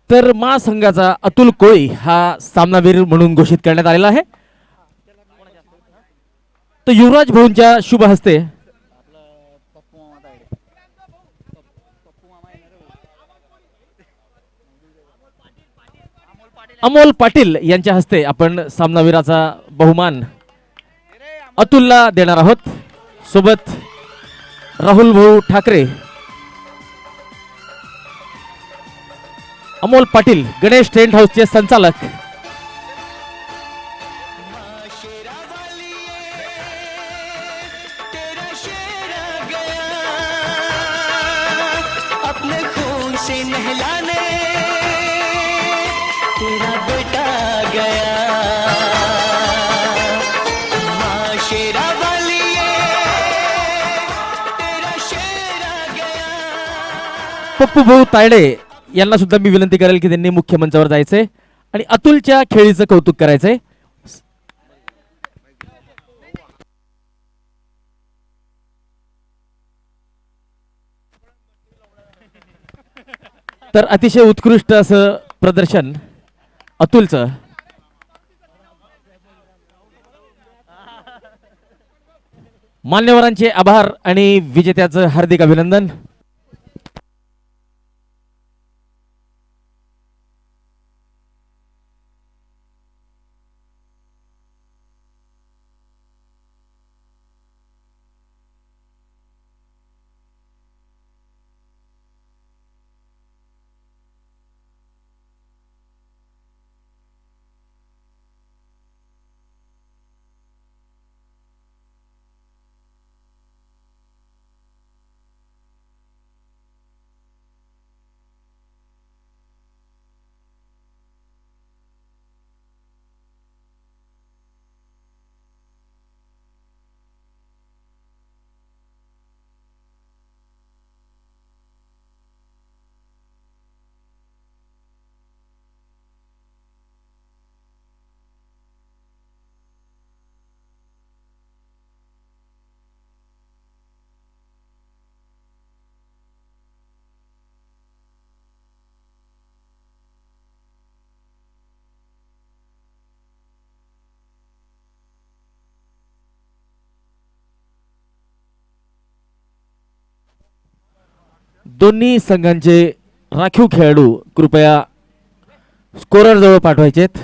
तर महासंघाचा अतुल कोळी हा सामनावीर म्हणून घोषित करण्यात आलेला आहे. तर युवराज भाऊंच्या शुभ हस्ते अमोल पाटील यांच्या हस्ते आपण सामनावीराचा बहुमान अतुलला देणार आहोत. सोबत राहुल भाऊ ठाकरे, अमोल पाटील गणेश टेंट हाऊसचे संचालक, अपने खून से नहलाने तेरा बेटा गया माँ शेरा वाली तेरा शेरा गया. पप्पू भाऊ तायडे यांना सुद्धा मी विनंती करेल की त्यांनी मुख्य मंचावर जायचंय आणि अतुलच्या खेळीचं कौतुक करायचंय. तर अतिशय उत्कृष्ट असं प्रदर्शन अतुलचं. मान्यवरांचे आभार आणि विजेत्याचं हार्दिक अभिनंदन. दोन्ही संघांचे राखीव खेळाडू कृपया स्कोरर जवळ पाठवायचेत.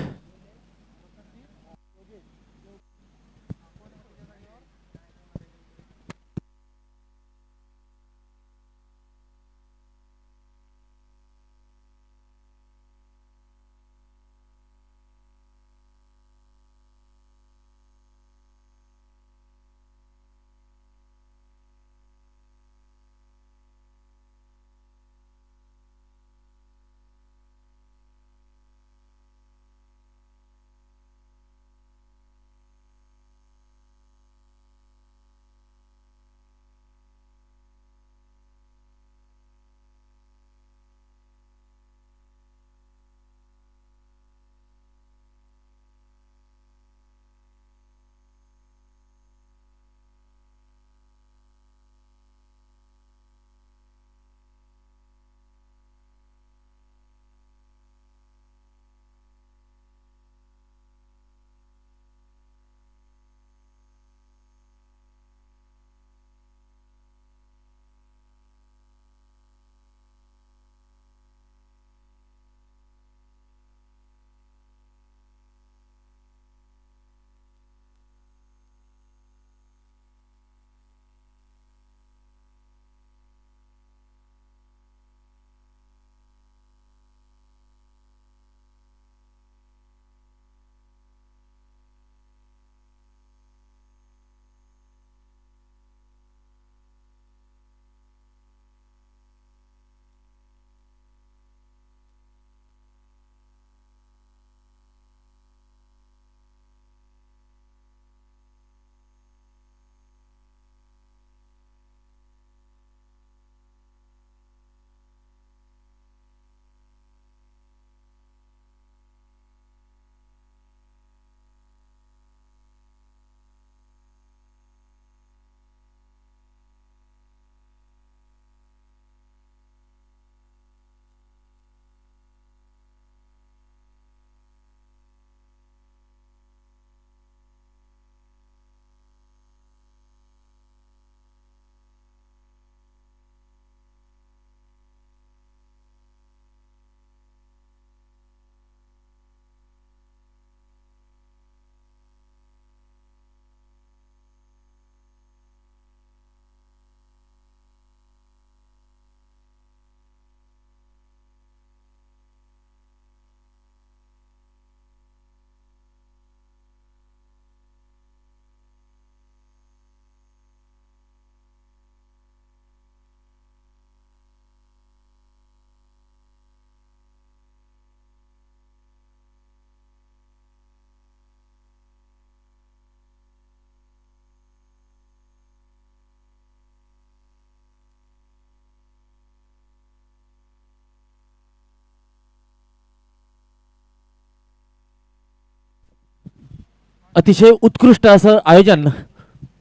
अतिशय उत्कृष्ट असं आयोजन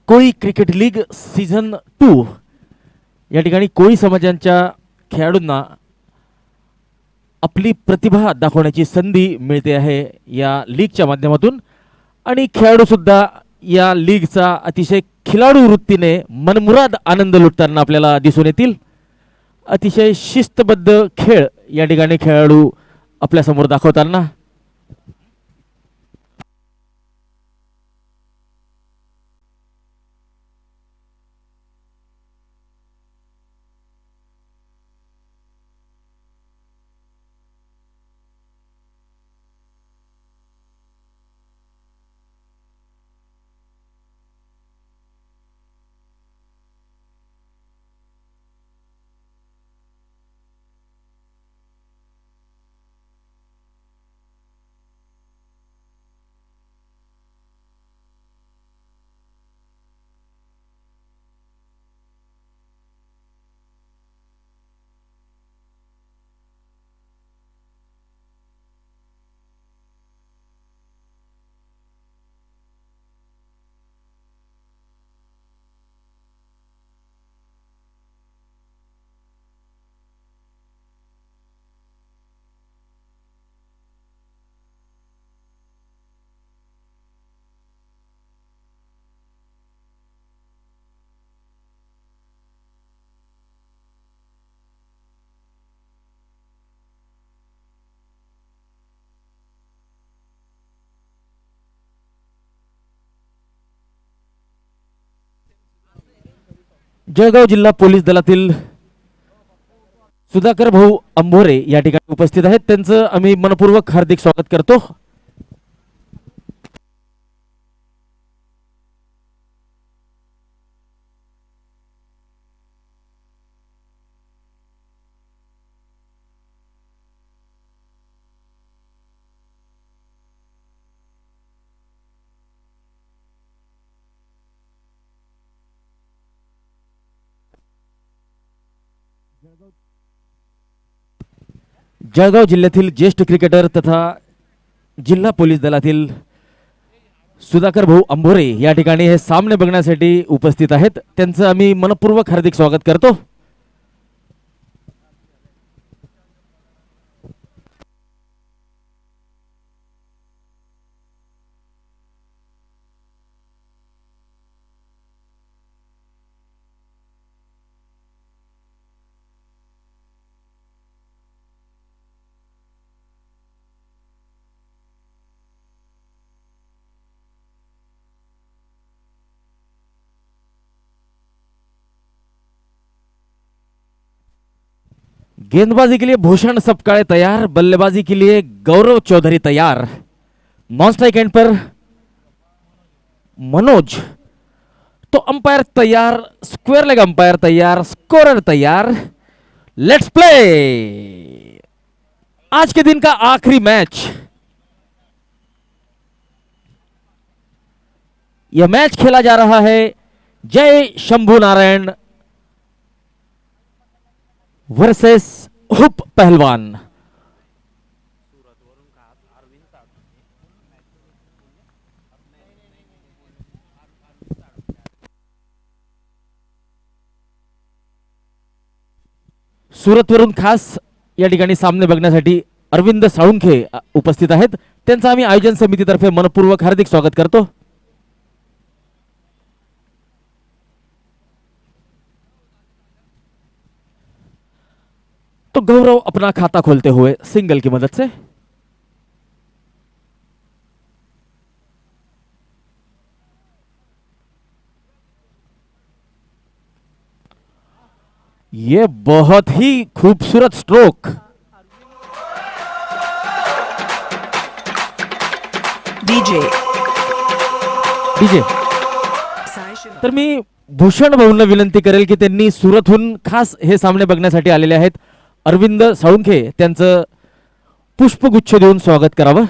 कोळी क्रिकेट लीग सीझन 2 या ठिकाणी कोळी समाजांच्या खेळाडूंना आपली प्रतिभा दाखवण्याची संधी मिळते आहे या लीगच्या माध्यमातून आणि खेळाडू सुद्धा या लीगचा अतिशय खिलाडू वृत्तीने मनमुराद आनंद लुटताना आपल्याला दिसून येतील. अतिशय शिस्तबद्ध खेळ या ठिकाणी खेळाडू आपल्या समोर दाखवताना जळगाव जिल्हा पोलीस दलातील सुधाकर भाऊ अंभोरे या ठिकाणी उपस्थित आहेत. त्यांचं आम्ही मनपूर्वक हार्दिक स्वागत करतो. जळगाव जिल्ह्यातील ज्येष्ठ क्रिकेटर तथा जिल्हा पोलीस दलातील सुधाकर भाऊ अंभोरे या ठिकाणी हे सामने बघण्यासाठी उपस्थित आहेत. त्यांचं आम्ही मनपूर्वक हार्दिक स्वागत करतो. गेंदबाजी के लिए भूषण सपकाळे तैयार, बल्लेबाजी के लिए गौरव चौधरी तैयार. नॉन स्ट्राइक एंड पर मनोज. तो अंपायर तैयार, स्क्वायर लेग अंपायर तैयार, स्कोरर तैयार. Let's play. आज के दिन का आखिरी मैच. यह मैच खेला जा रहा है जय शंभू नारायण वर्सेस हुप पहलवान. सुरतवरून खास या ठिकाणी सामने बघण्यासाठी अरविंद साळुंखे उपस्थित आहेत. त्यांचं आम्ही आयोजन समितीतर्फे मनपूर्वक हार्दिक स्वागत करतो. तो गौरव अपना खाता खोलते हुए सिंगल की मदद से ये बहुत ही खूबसूरत स्ट्रोक. डीजे डीजे तर मी भूषण भाऊंना विनंती करेल की त्यांनी सुरतहून खास हे सामने बघण्यासाठी आलेले आहेत. अरविंद साळुंखे त्यांचं पुष्पगुच्छ देऊन स्वागत करावं.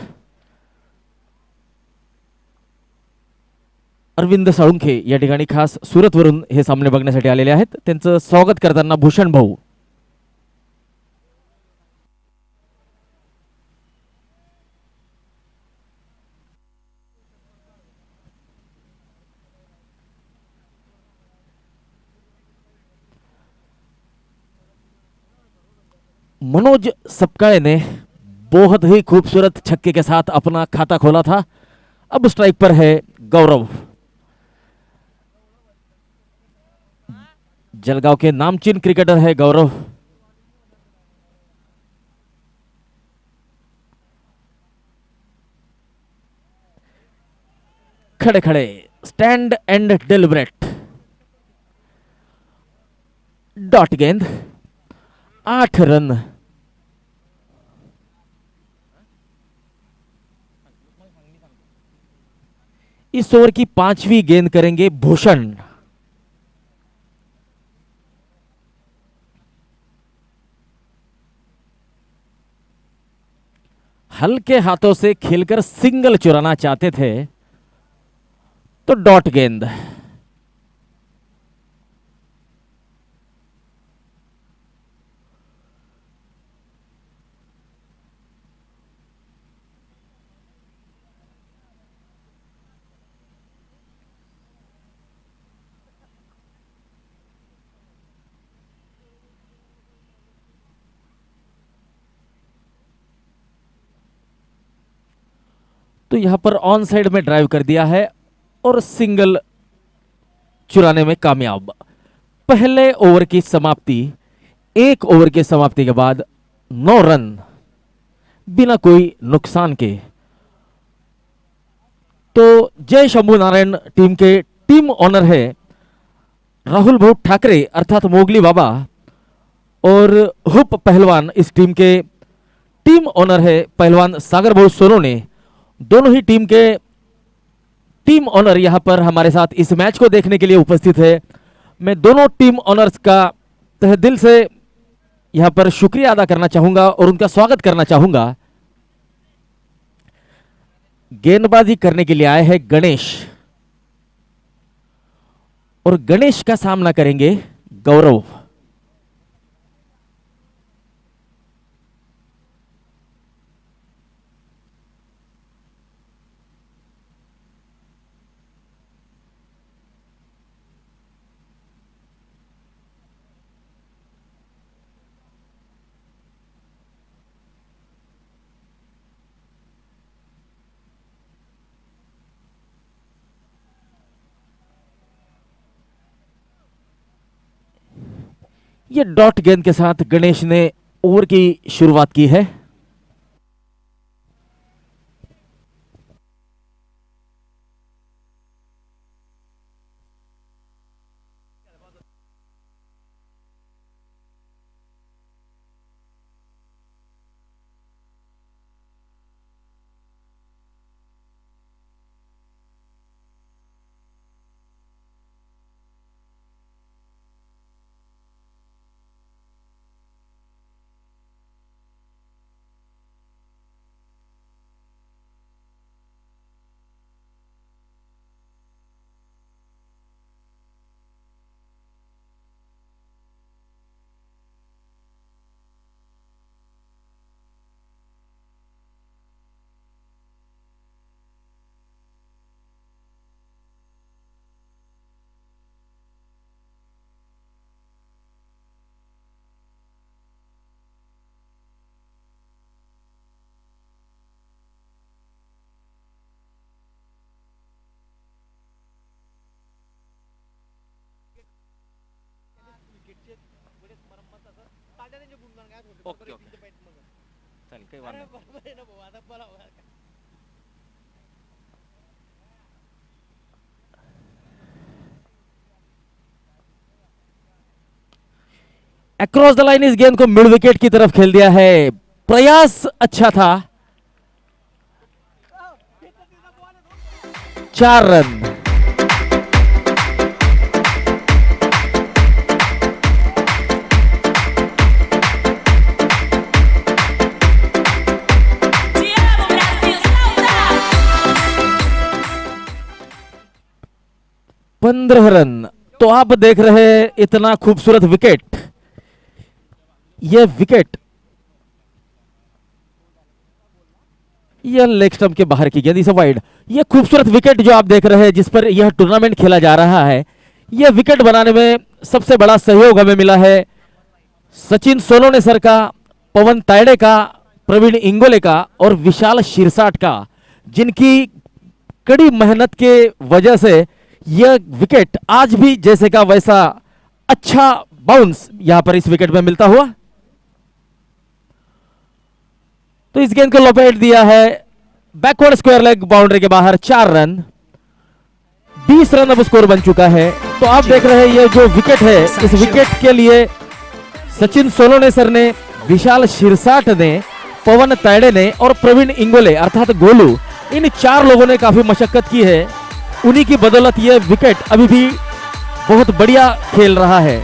अरविंद साळुंखे या ठिकाणी खास सुरतवरून हे सामने बघण्यासाठी आलेले आहेत. त्यांचं स्वागत करताना भूषण भाऊ. मनोज सपकाळे ने बहुत ही खूबसूरत छक्के के साथ अपना खाता खोला था। अब स्ट्राइक पर है गौरव। जलगांव के नामचीन क्रिकेटर है गौरव। खड़े खड़े स्टैंड एंड डेलिब्रेट। डॉट गेंद, 8 रन। इस ओवर की 5वीं गेंद करेंगे भूषण। हल्के हाथों से खेलकर सिंगल चुराना चाहते थे तो डॉट गेंद। तो यहां पर ऑन साइड में ड्राइव कर दिया है और सिंगल चुराने में कामयाब। पहले ओवर की समाप्ति, 1 ओवर की समाप्ति के बाद 9 रन बिना कोई नुकसान के। तो जय शंभू नारायण टीम के टीम ऑनर है राहुल भाऊ ठाकरे अर्थात मोगली बाबा, और हुप पहलवान इस टीम के टीम ऑनर है पहलवान सागर भाऊ सोनोने। दोनों ही टीम के टीम ऑनर यहां पर हमारे साथ इस मैच को देखने के लिए उपस्थित है। मैं दोनों टीम ऑनर्स का तहे दिल से यहां पर शुक्रिया अदा करना चाहूंगा और उनका स्वागत करना चाहूंगा। गेंदबाजी करने के लिए आए हैं गणेश, और गणेश का सामना करेंगे गौरव। ये डॉट गेंद के साथ गणेश ने ओवर की शुरुआत की है। ओके ओके चालेल, काही वाद नाही. अक्रॉस द लाइन इस गेंद को मिड विकेट की तरफ खेल दिया है. प्रयास अच्छा था. 4 रन. पंद्रह रन. तो आप देख रहे हैं इतना खूबसूरत विकेट. यह विकेट यह लेग स्टंप के बाहर की गेंद, इसे वाइड. यह खूबसूरत विकेट जो आप देख रहे हैं जिस पर यह टूर्नामेंट खेला जा रहा है, यह विकेट बनाने में सबसे बड़ा सहयोग हमें मिला है सचिन सोलोने सर का पवन तायडे का, प्रवीण इंगोले का और विशाल शिरसाट का, जिनकी कड़ी मेहनत के वजह से यह विकेट आज भी जैसे का वैसा अच्छा बाउंस यहां पर इस विकेट में मिलता हुआ। तो इस गेंद को लपेट दिया है बैकवर्ड स्क्वायर लेग बाउंड्री के बाहर, 4 रन, 20 रन अब स्कोर बन चुका है। तो आप देख रहे हैं ये जो विकेट है, इस विकेट के लिए सचिन सोलोनेसर ने, विशाल शिरसाट ने, पवन तायडे ने और प्रवीण इंगोले अर्थात गोलू, इन 4 लोगों ने काफी मशक्कत की है। उन्हीं की बदौलत यह विकेट अभी भी बहुत बढ़िया खेल रहा है।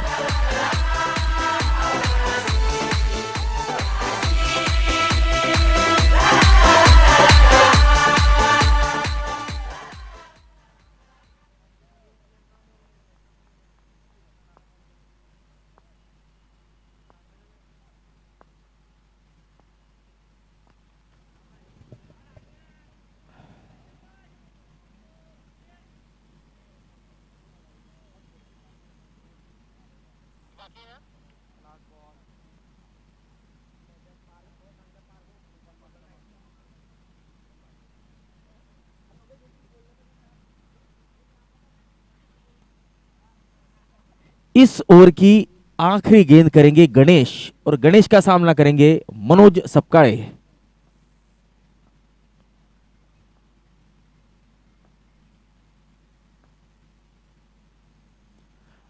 इस ओवर की आखिरी गेंद करेंगे गणेश, और गणेश का सामना करेंगे Manoj Sapkale.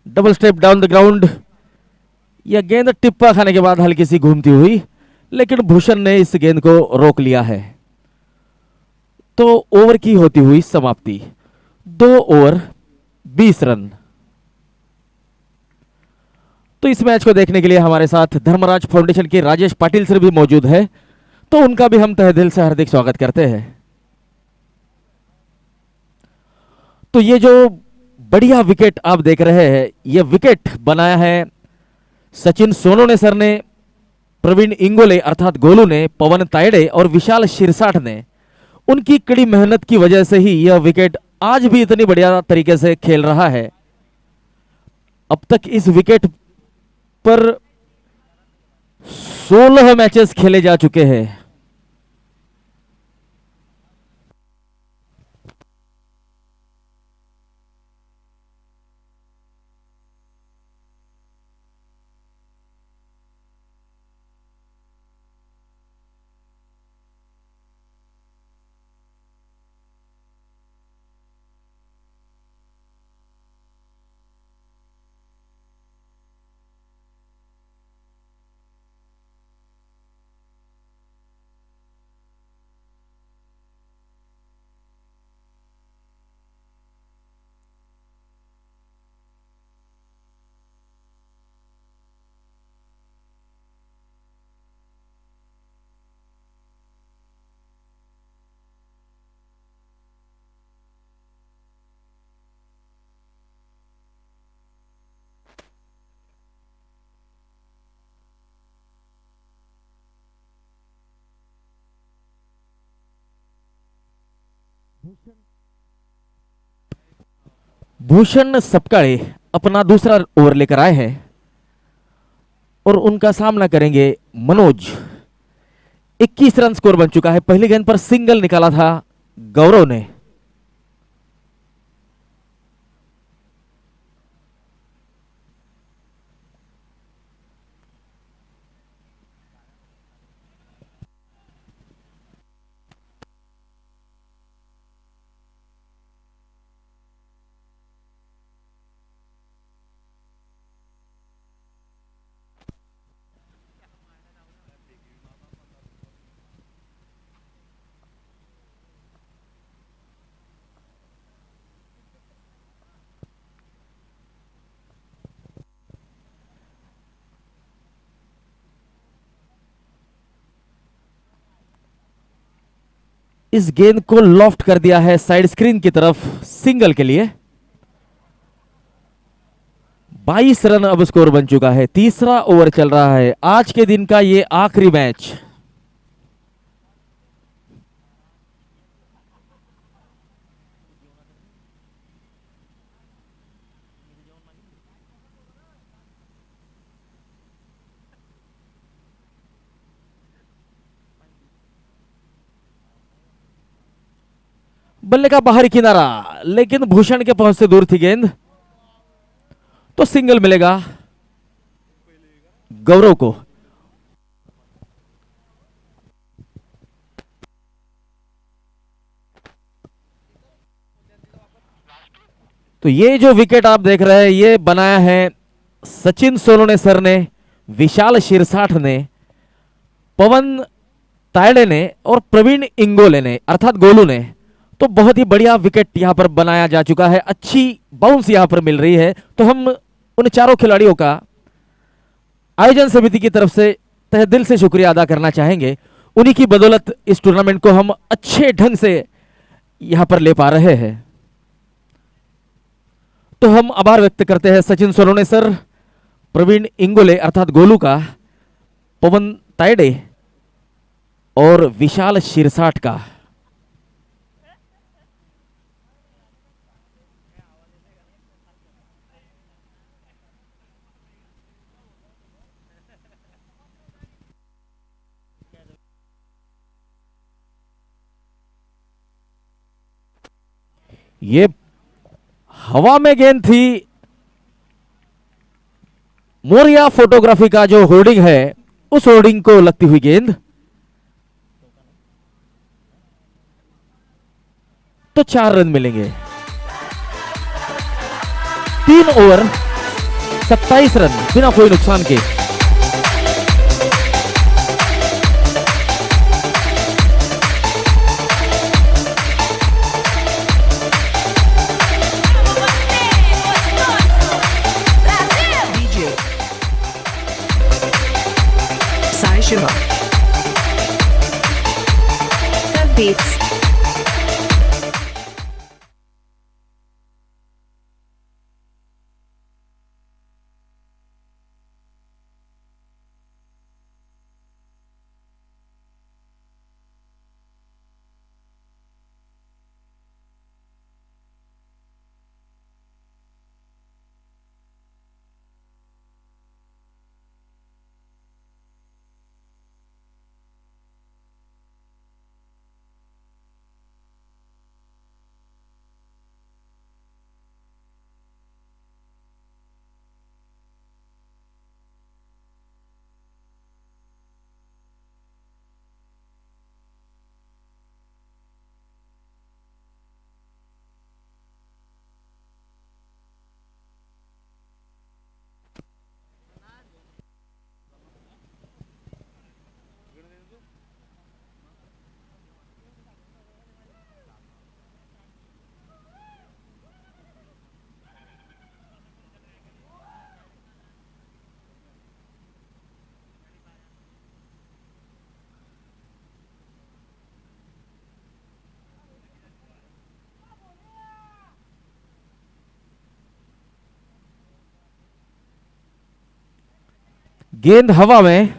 Double step down the ground. यह गेंद टिप्पा खाने के बाद हल्की सी घूमती हुई, लेकिन भूषण ने इस गेंद को रोक लिया है। तो ओवर की होती हुई समाप्ति, 2 ओवर 20 रन। तो इस मैच को देखने के लिए हमारे साथ धर्मराज फाउंडेशन के राजेश पाटिल सर भी मौजूद है, तो उनका भी हम तहे दिल से हार्दिक स्वागत करते हैं। तो ये जो बढ़िया विकेट आप देख रहे हैं, यह विकेट बनाया है सचिन सोलोनेसर ने, प्रवीण इंगोले अर्थात गोलू ने, पवन तायडे और विशाल शिरसाट ने। उनकी कड़ी मेहनत की वजह से ही यह विकेट आज भी इतनी बढ़िया तरीके से खेल रहा है। अब तक इस विकेट पर 16 मैचेस खेले जा चुके हैं। भूषण सपकाळे अपना दूसरा ओवर लेकर आए हैं और उनका सामना करेंगे मनोज। 21 रन स्कोर बन चुका है। पहली गेंद पर सिंगल निकाला था गौरव ने। इस गेंद को लॉफ्ट कर दिया है साइड स्क्रीन की तरफ सिंगल के लिए। 22 रन अब स्कोर बन चुका है। तीसरा ओवर चल रहा है आज के दिन का ये आखिरी मैच। बल्ले का बाहरी किनारा, लेकिन भूषण के पहुंच से दूर थी गेंद, तो सिंगल मिलेगा गौरव को। तो ये जो विकेट आप देख रहे हैं ये बनाया है सचिन सोलोने सर ने, विशाल शिरसाठ ने, पवन तायडे ने और प्रवीण इंगोले ने अर्थात गोलू ने। तो बहुत ही बढ़िया विकेट यहां पर बनाया जा चुका है, अच्छी बाउंस यहां पर मिल रही है। तो हम उन चारों खिलाड़ियों का आयोजन समिति की तरफ से तहे दिल से शुक्रिया अदा करना चाहेंगे। उन्हीं की बदौलत इस टूर्नामेंट को हम अच्छे ढंग से यहां पर ले पा रहे हैं। तो हम आभार व्यक्त करते हैं सचिन सोलोने सर, प्रवीण इंगोले अर्थात गोलू का, पवन तायडे और विशाल शिरसाठ का। ये हवा में गेंद थी, मोरिया फोटोग्राफी का जो होर्डिंग है उस होर्डिंग को लगती हुई गेंद। तो 4 रन मिलेंगे। 3 ओवर 27 रन बिना कोई नुकसान के। Shiva. Beats. गेंद हवा में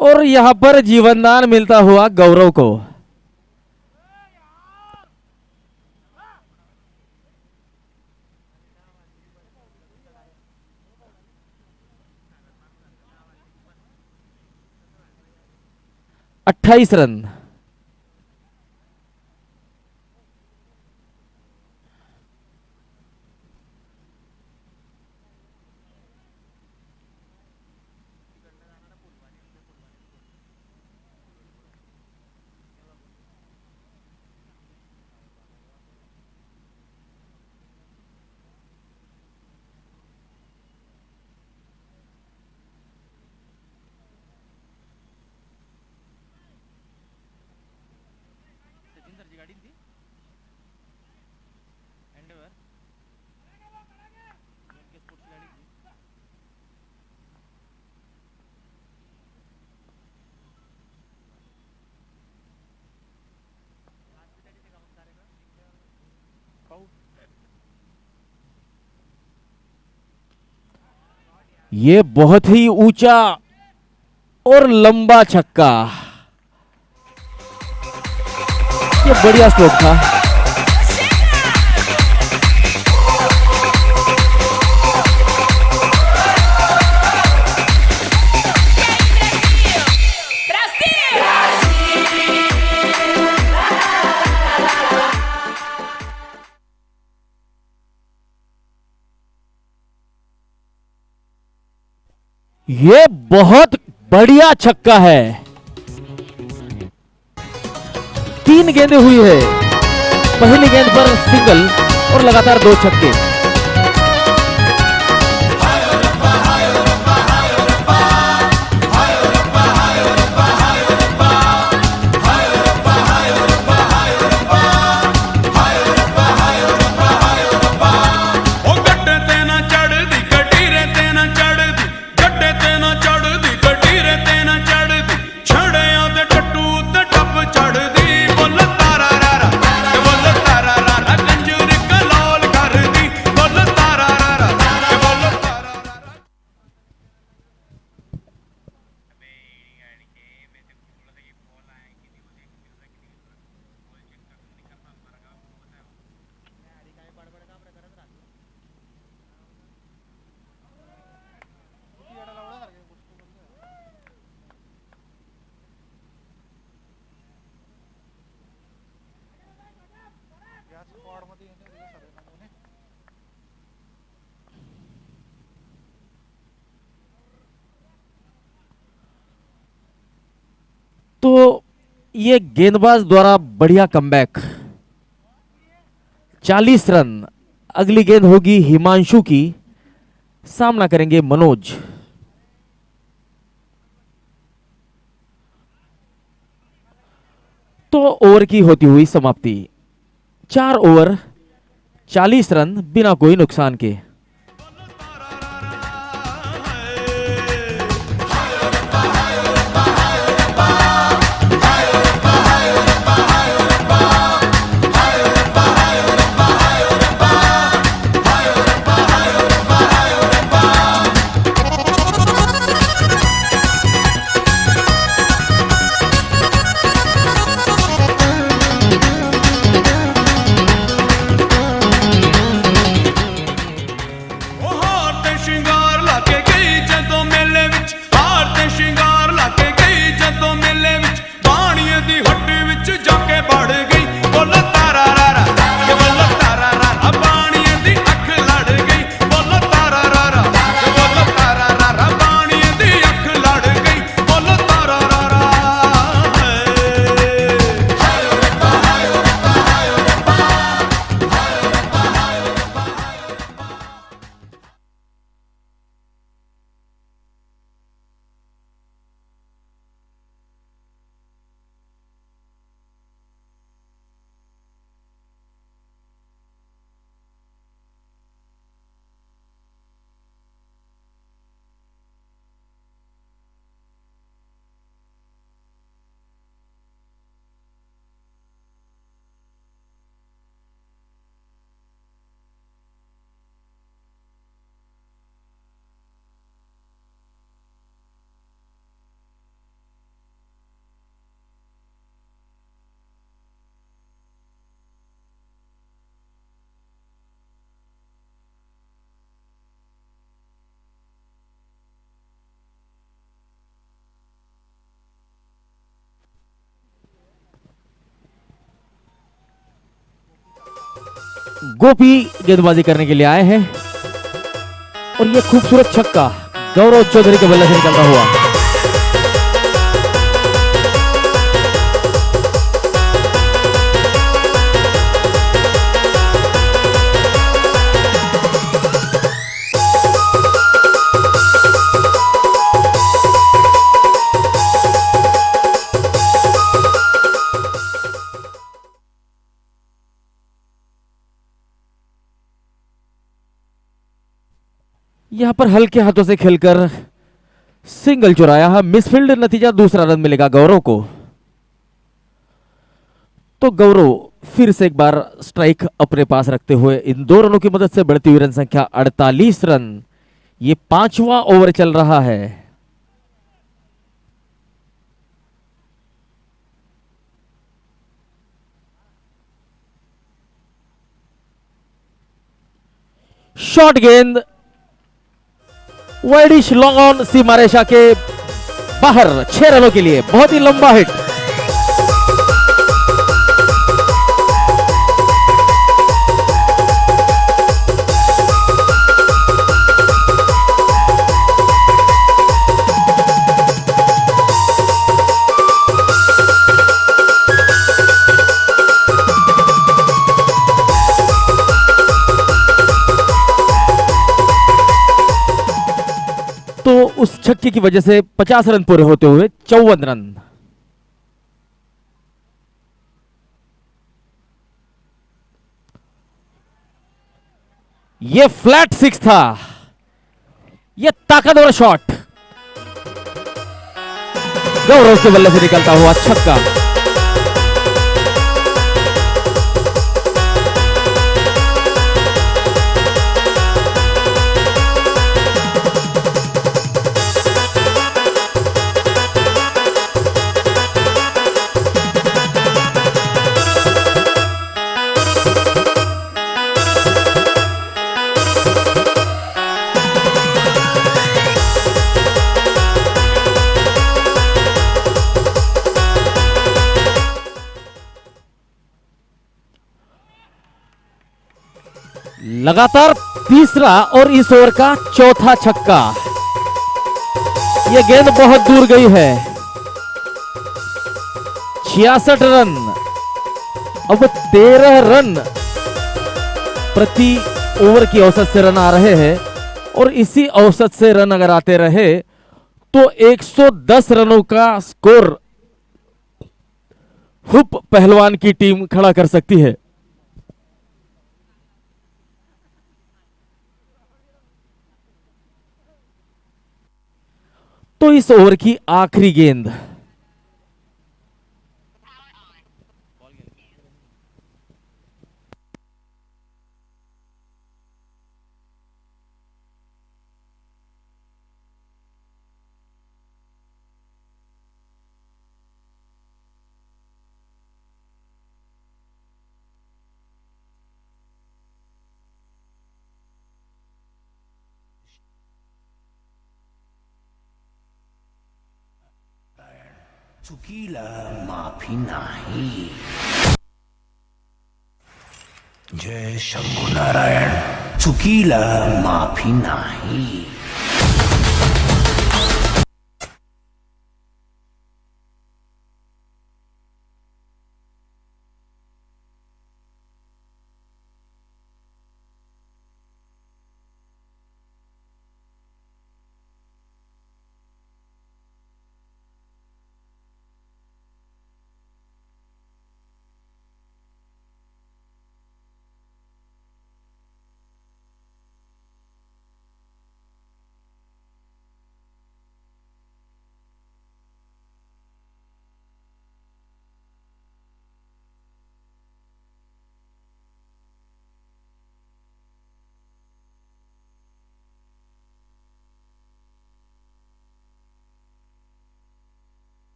और यहां पर जीवनदान मिलता हुआ गौरव को। अट्ठाईस रन। ये बहुत ही ऊंचा और लंबा छक्का, ये बढ़िया स्ट्रोक था। ये बहुत बढ़िया छक्का है। 3 गेंदें हुई है, पहली गेंद पर सिंगल और लगातार 2 छक्के। तो ये गेंदबाज द्वारा बढ़िया कमबैक, 40 रन। अगली गेंद होगी हिमांशु की, सामना करेंगे मनोज। तो ओवर की होती हुई समाप्ति, 4 ओवर 40 रन बिना कोई नुकसान के। गोपी गेंदबाजी करने के लिए आए हैं और ये खूबसूरत छक्का गौरव चौधरी के बल्ले से निकलता हुआ। यहां पर हल्के हाथों से खेलकर सिंगल चुराया, मिसफील्ड नतीजा, दूसरा रन मिलेगा गौरव को। तो गौरव फिर से एक बार स्ट्राइक अपने पास रखते हुए इन 2 रनों की मदद से बढ़ती हुई रन संख्या 48 रन। ये 5वां ओवर चल रहा है। शॉर्ट गेंद वाइडिश लॉन्ग ऑन सीमा रेखा के बाहर, 6 रनों के लिए बहुत ही लंबा हिट। छक्के की वजह से 50 रन पूरे होते हुए 54 रन। ये फ्लैट सिक्स था, ये ताकतवर शॉट गौरव के बल्ले से निकलता हुआ छक्का। लगातार तीसरा और इस ओवर का चौथा छक्का। यह गेंद बहुत दूर गई है। 66 रन, अब 13 रन प्रति ओवर की औसत से रन आ रहे हैं और इसी औसत से रन अगर आते रहे तो 110 रनों का स्कोर हुप पहलवान की टीम खड़ा कर सकती है। तो इस ओवर की आखिरी गेंद। चुकीला माफी नाही। जय शंभुनारायण, चुकीला माफी नाही।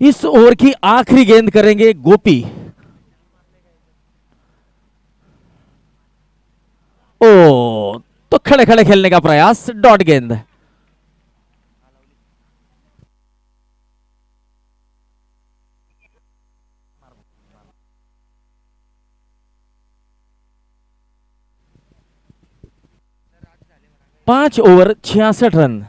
इस ओवर की आखिरी गेंद करेंगे गोपी। ओ, तो खड़े खड़े खेलने का प्रयास, डॉट गेंद। पांच ओवर 66 रन।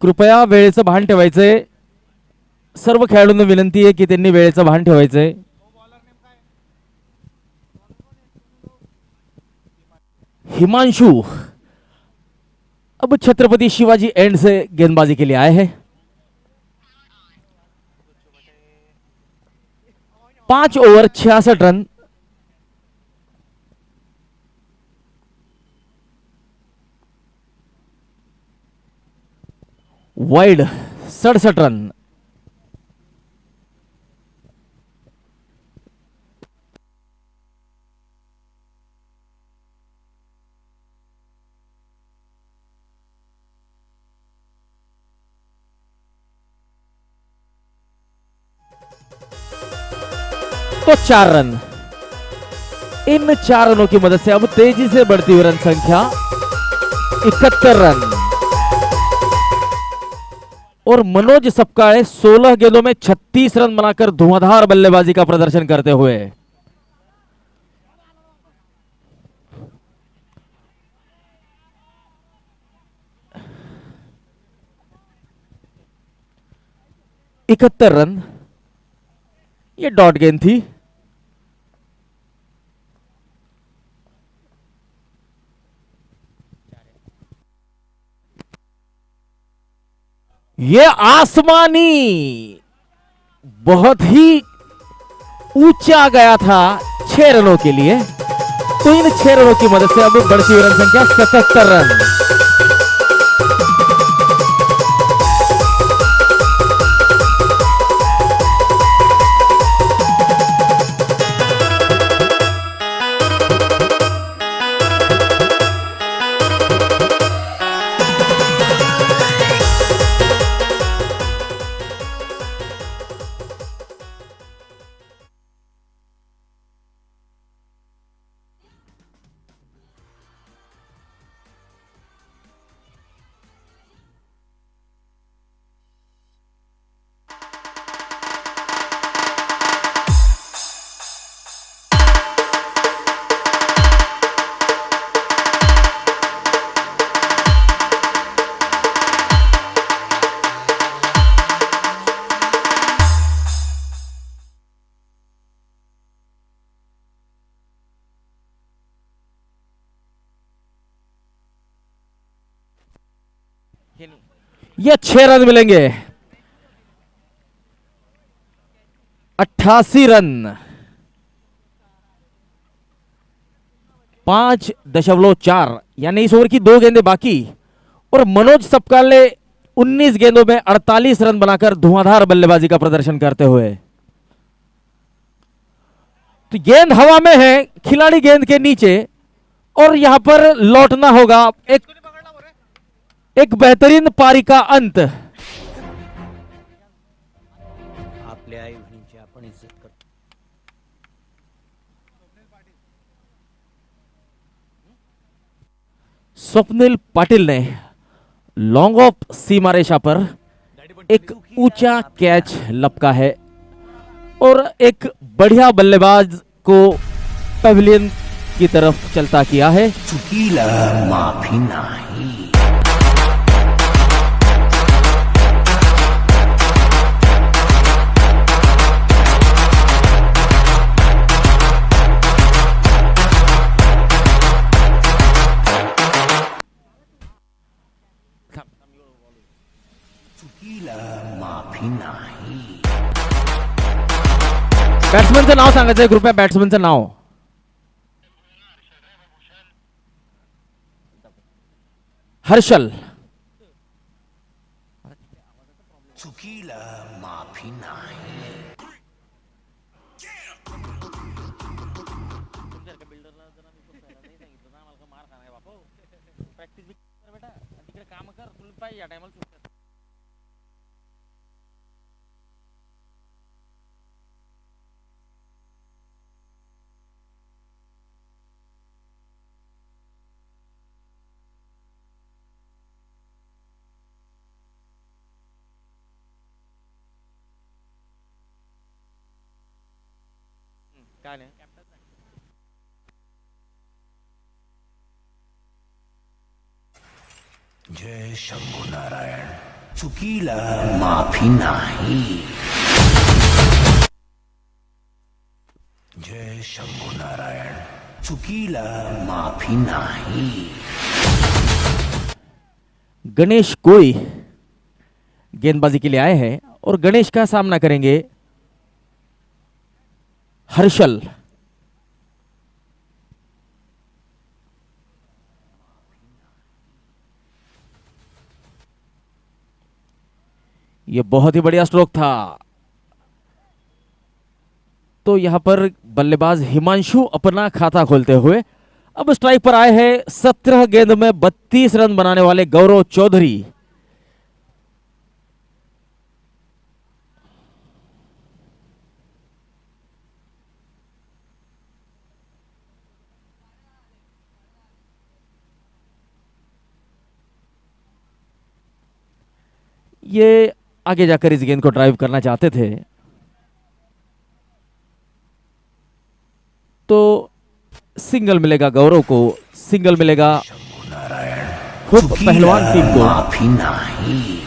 कृपया वेळेचं भान ठेवायचंय। सर्व खेळाडूंना विनंती आहे की त्यांनी वेळेचं भान ठेवायचंय। हिमांशु अब छत्रपति शिवाजी एंड से गेंदबाजी के लिए आए हैं। 5 ओवर 66 रन। Wide 67 run. तो 4 रन। इन 4 रनों की मदद से अब तेजी से बढ़ती हुई रन संख्या 71 रन। और मनोज सपकाळे 16 गेंदों में 36 रन बनाकर धुआंधार बल्लेबाजी का प्रदर्शन करते हुए इकहत्तर रन। ये डॉट गेंद थी। ये आसमानी बहुत ही ऊंचा गया था 6 रनों के लिए। तो इन 6 रनों की मदद से अब बढ़ती हुई रन संख्या 77 रन। ये 6 रन मिलेंगे। 88 रन। 5.4 यानी इस ओवर की 2 गेंदें बाकी और मनोज सपकाळे 19 गेंदों में 48 रन बनाकर धुआंधार बल्लेबाजी का प्रदर्शन करते हुए। तो गेंद हवा में है, खिलाड़ी गेंद के नीचे और यहां पर लौटना होगा। एक बेहतरीन पारी का अंत। आपल्या आई बहिणीची आपण इज्जत करतो. स्वप्निल पाटिल ने लॉन्ग ऑफ सीमा रेखा पर एक ऊंचा कैच लपका है और एक बढ़िया बल्लेबाज को पवेलियन की तरफ चलता किया है। चुकीला माफी नाही. माफी नाही. बॅट्समनचं नाव सांगायचंय कृपया. बॅट्समनचं नाव. हर्षल. चुकीला माफी नाही. काय नाही. जय शंभू नारायण. चुकीला माफी नाही. जय शंभू नारायण. चुकीला माफी नाही. गणेश कोई गेंदबाजी के लिए आए हैं और गणेश का सामना करेंगे हर्षल. यह बहुत ही बढ़िया स्ट्रोक था. तो यहां पर बल्लेबाज हिमांशु अपना खाता खोलते हुए अब स्ट्राइक पर आए हैं 17 गेंद में 32 रन बनाने वाले गौरव चौधरी. ये आगे जाकर इस गेंद को ड्राइव करना चाहते थे तो सिंगल मिलेगा गौरव को, सिंगल मिलेगा हुप पहलवान टीम को. माफी नाही.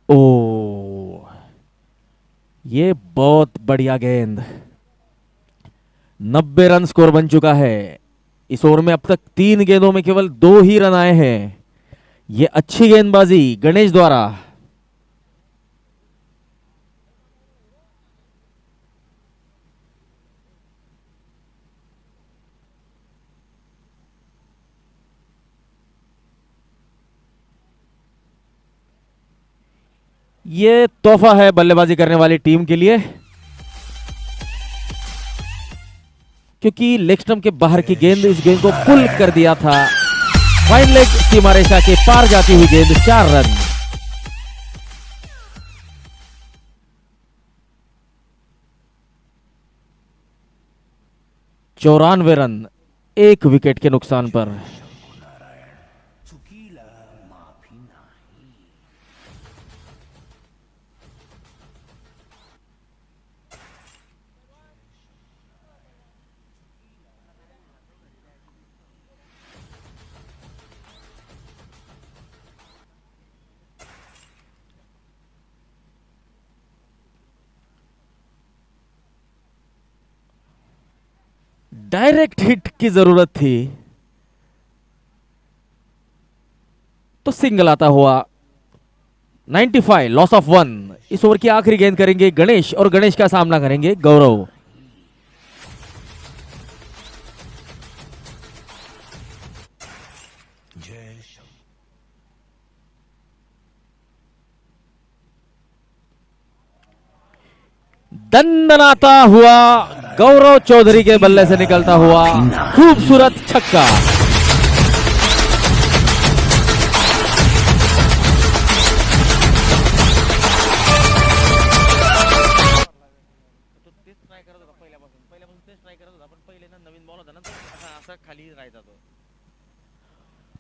ओ, ये बहुत बढ़िया गेंद. 90 रन स्कोर बन चुका है. इस ओवर में अब तक 3 गेंदों में केवल 2 ही रन आए हैं. ये अच्छी गेंदबाजी गणेश द्वारा. ये तोहफा है बल्लेबाजी करने वाली टीम के लिए, क्योंकि लेग स्टंप के बाहर की गेंद इस गेंद को पुल कर दिया था. फाइन लेग सीमा रेखा के पार जाती हुई गेंद 4 रन. चौरानवे रन 1 विकेट के नुकसान पर. चुकीला माफी नाही. डायरेक्ट हिट की जरूरत थी तो सिंगल आता हुआ. 95 लॉस ऑफ 1. इस ओवर की आखिरी गेंद करेंगे गणेश और गणेश का सामना करेंगे गौरव. दंदनाता हुआ गौरव चौधरी के बल्ले से निकलता हुआ खूबसूरत छक्का.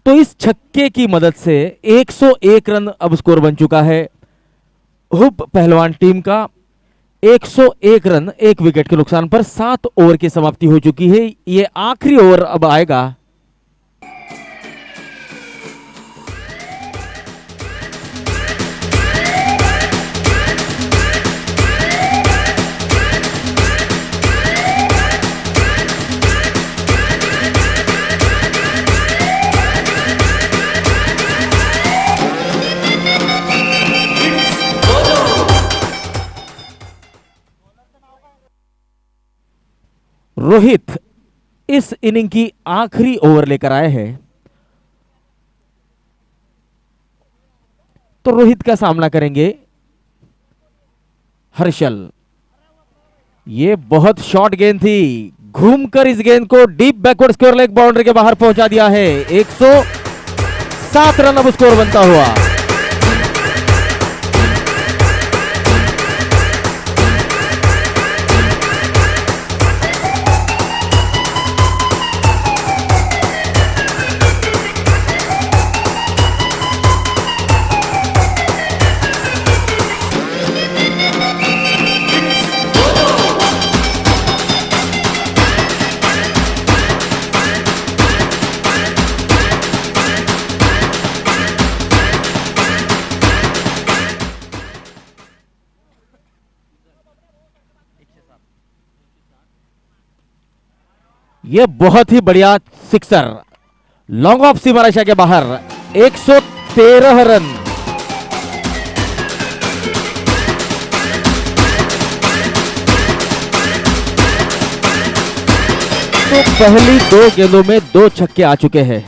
तो इस छक्के की मदद से 101 रन अब स्कोर बन चुका है हुप पहलवान टीम का. 101 रन 1 विकेट के नुकसान पर 7 ओवर की समाप्ति हो चुकी है. ये आखिरी ओवर अब आएगा. रोहित इस इनिंग की आखिरी ओवर लेकर आए हैं. तो रोहित का सामना करेंगे हर्षल. ये बहुत शॉर्ट गेंद थी. घूमकर इस गेंद को deep backward square leg boundary के बाहर पहुंचा दिया है. 107 रन अब स्कोर बनता हुआ. ये बहुत ही बढ़िया सिक्सर, लॉन्ग ऑफ सीमा रेखा के बाहर, 113 रन। तो पहली 2 गेंदों में 2 छक्के आ चुके हैं।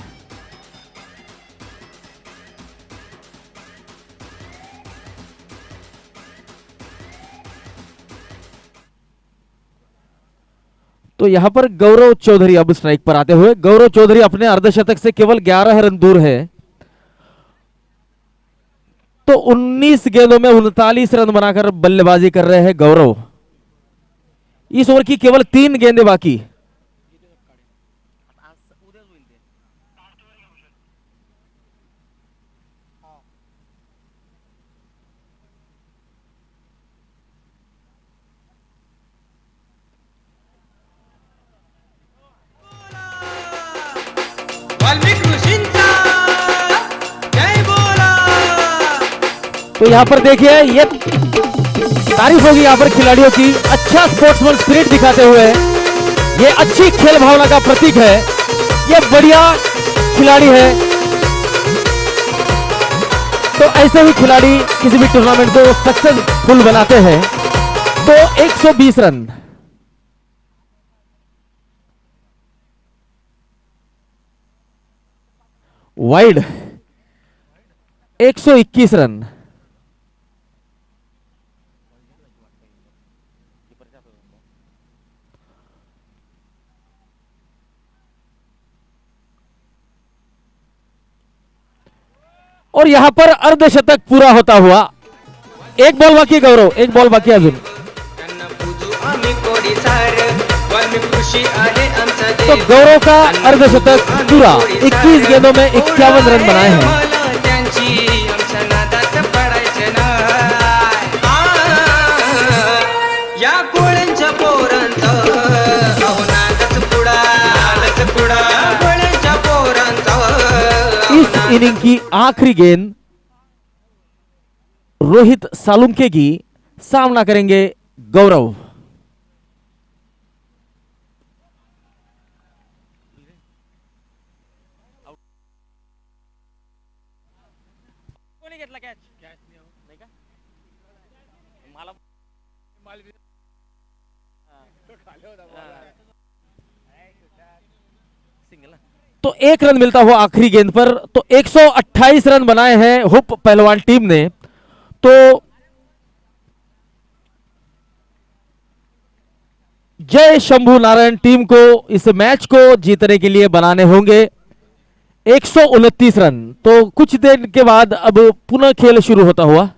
तो यहां पर गौरव चौधरी अब स्ट्राइक पर आते हुए, गौरव चौधरी अपने अर्धशतक से केवल 11 रन दूर है। तो 19 गेंदों में 39 रन बनाकर बल्लेबाजी कर रहे हैं गौरव। इस ओवर की केवल 3 गेंदें बाकी। तो यहां पर देखिए, ये तारीफ होगी यहां पर खिलाड़ियों की, अच्छा स्पोर्ट्समैन स्पिरिट दिखाते हुए, ये अच्छी खेल भावना का प्रतीक है, ये बढ़िया खिलाड़ी है। तो ऐसे ही खिलाड़ी किसी भी टूर्नामेंट को सक्सेसफुल बनाते हैं। तो 120 रन, वाइड 121 रन। और यहां पर अर्धशतक पूरा होता हुआ, एक बॉल बाकी है गौरव, एक बॉल बाकी है अजून। तो गौरव का अर्धशतक पूरा, 21 गेंदों में 51 रन बनाए हैं। इस इनिंग की आखिरी गेंद रोहित सालुंके की, सामना करेंगे गौरव। तो 1 रन मिलता हुआ आखिरी गेंद पर। तो 128 रन बनाए हैं हुप पहलवान टीम ने। तो जय शंभू नारायण टीम को इस मैच को जीतने के लिए बनाने होंगे 129 रन। तो कुछ देर के बाद अब पुनः खेल शुरू होता हुआ।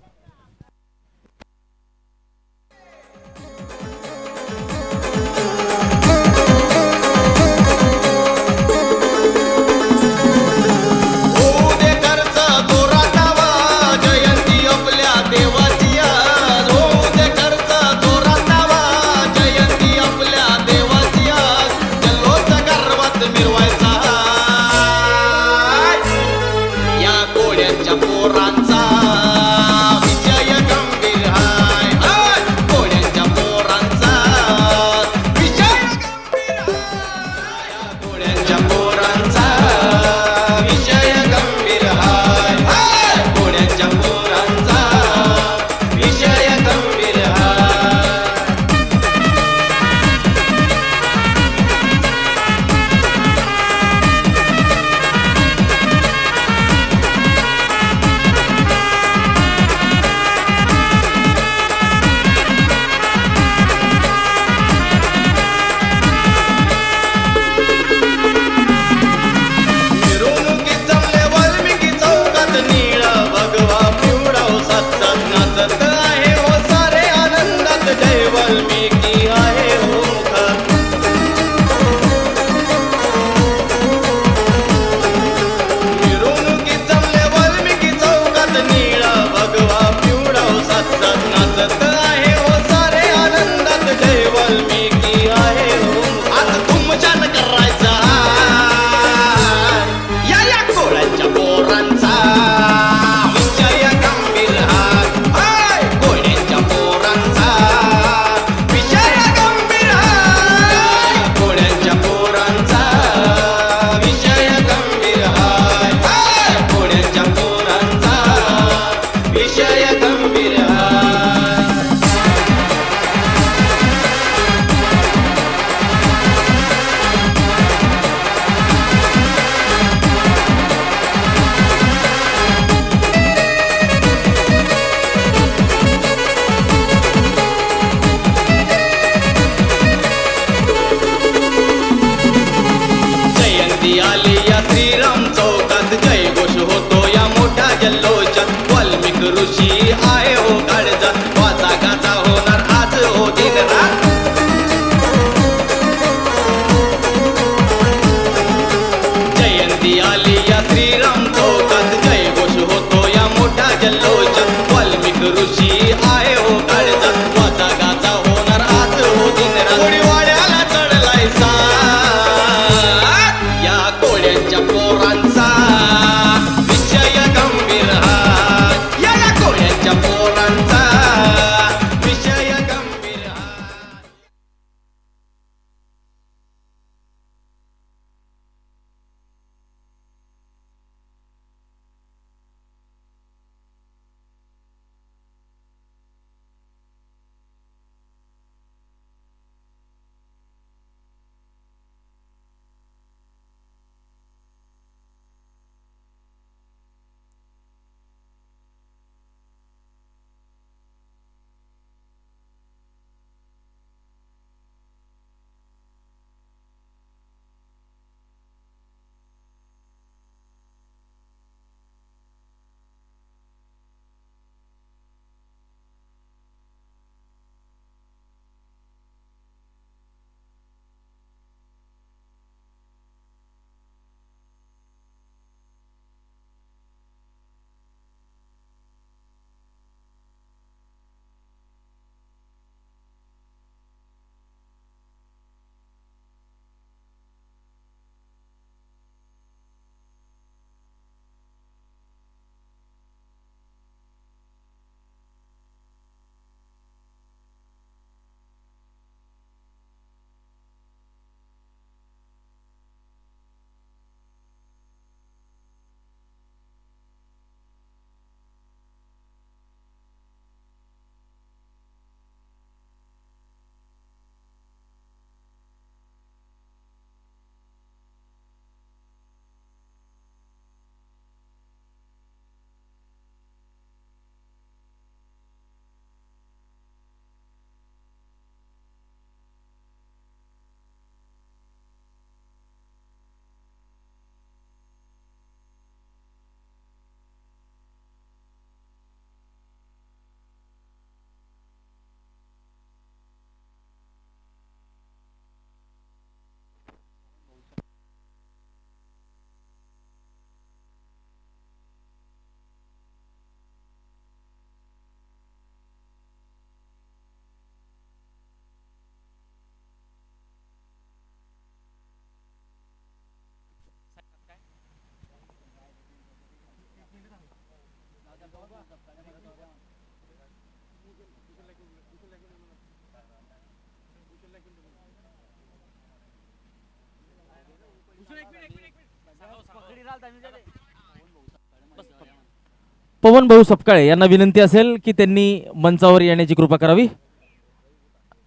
पवन भाऊ सपकाळे यांना विनंती असेल की त्यांनी मंचावर येण्याची कृपा करावी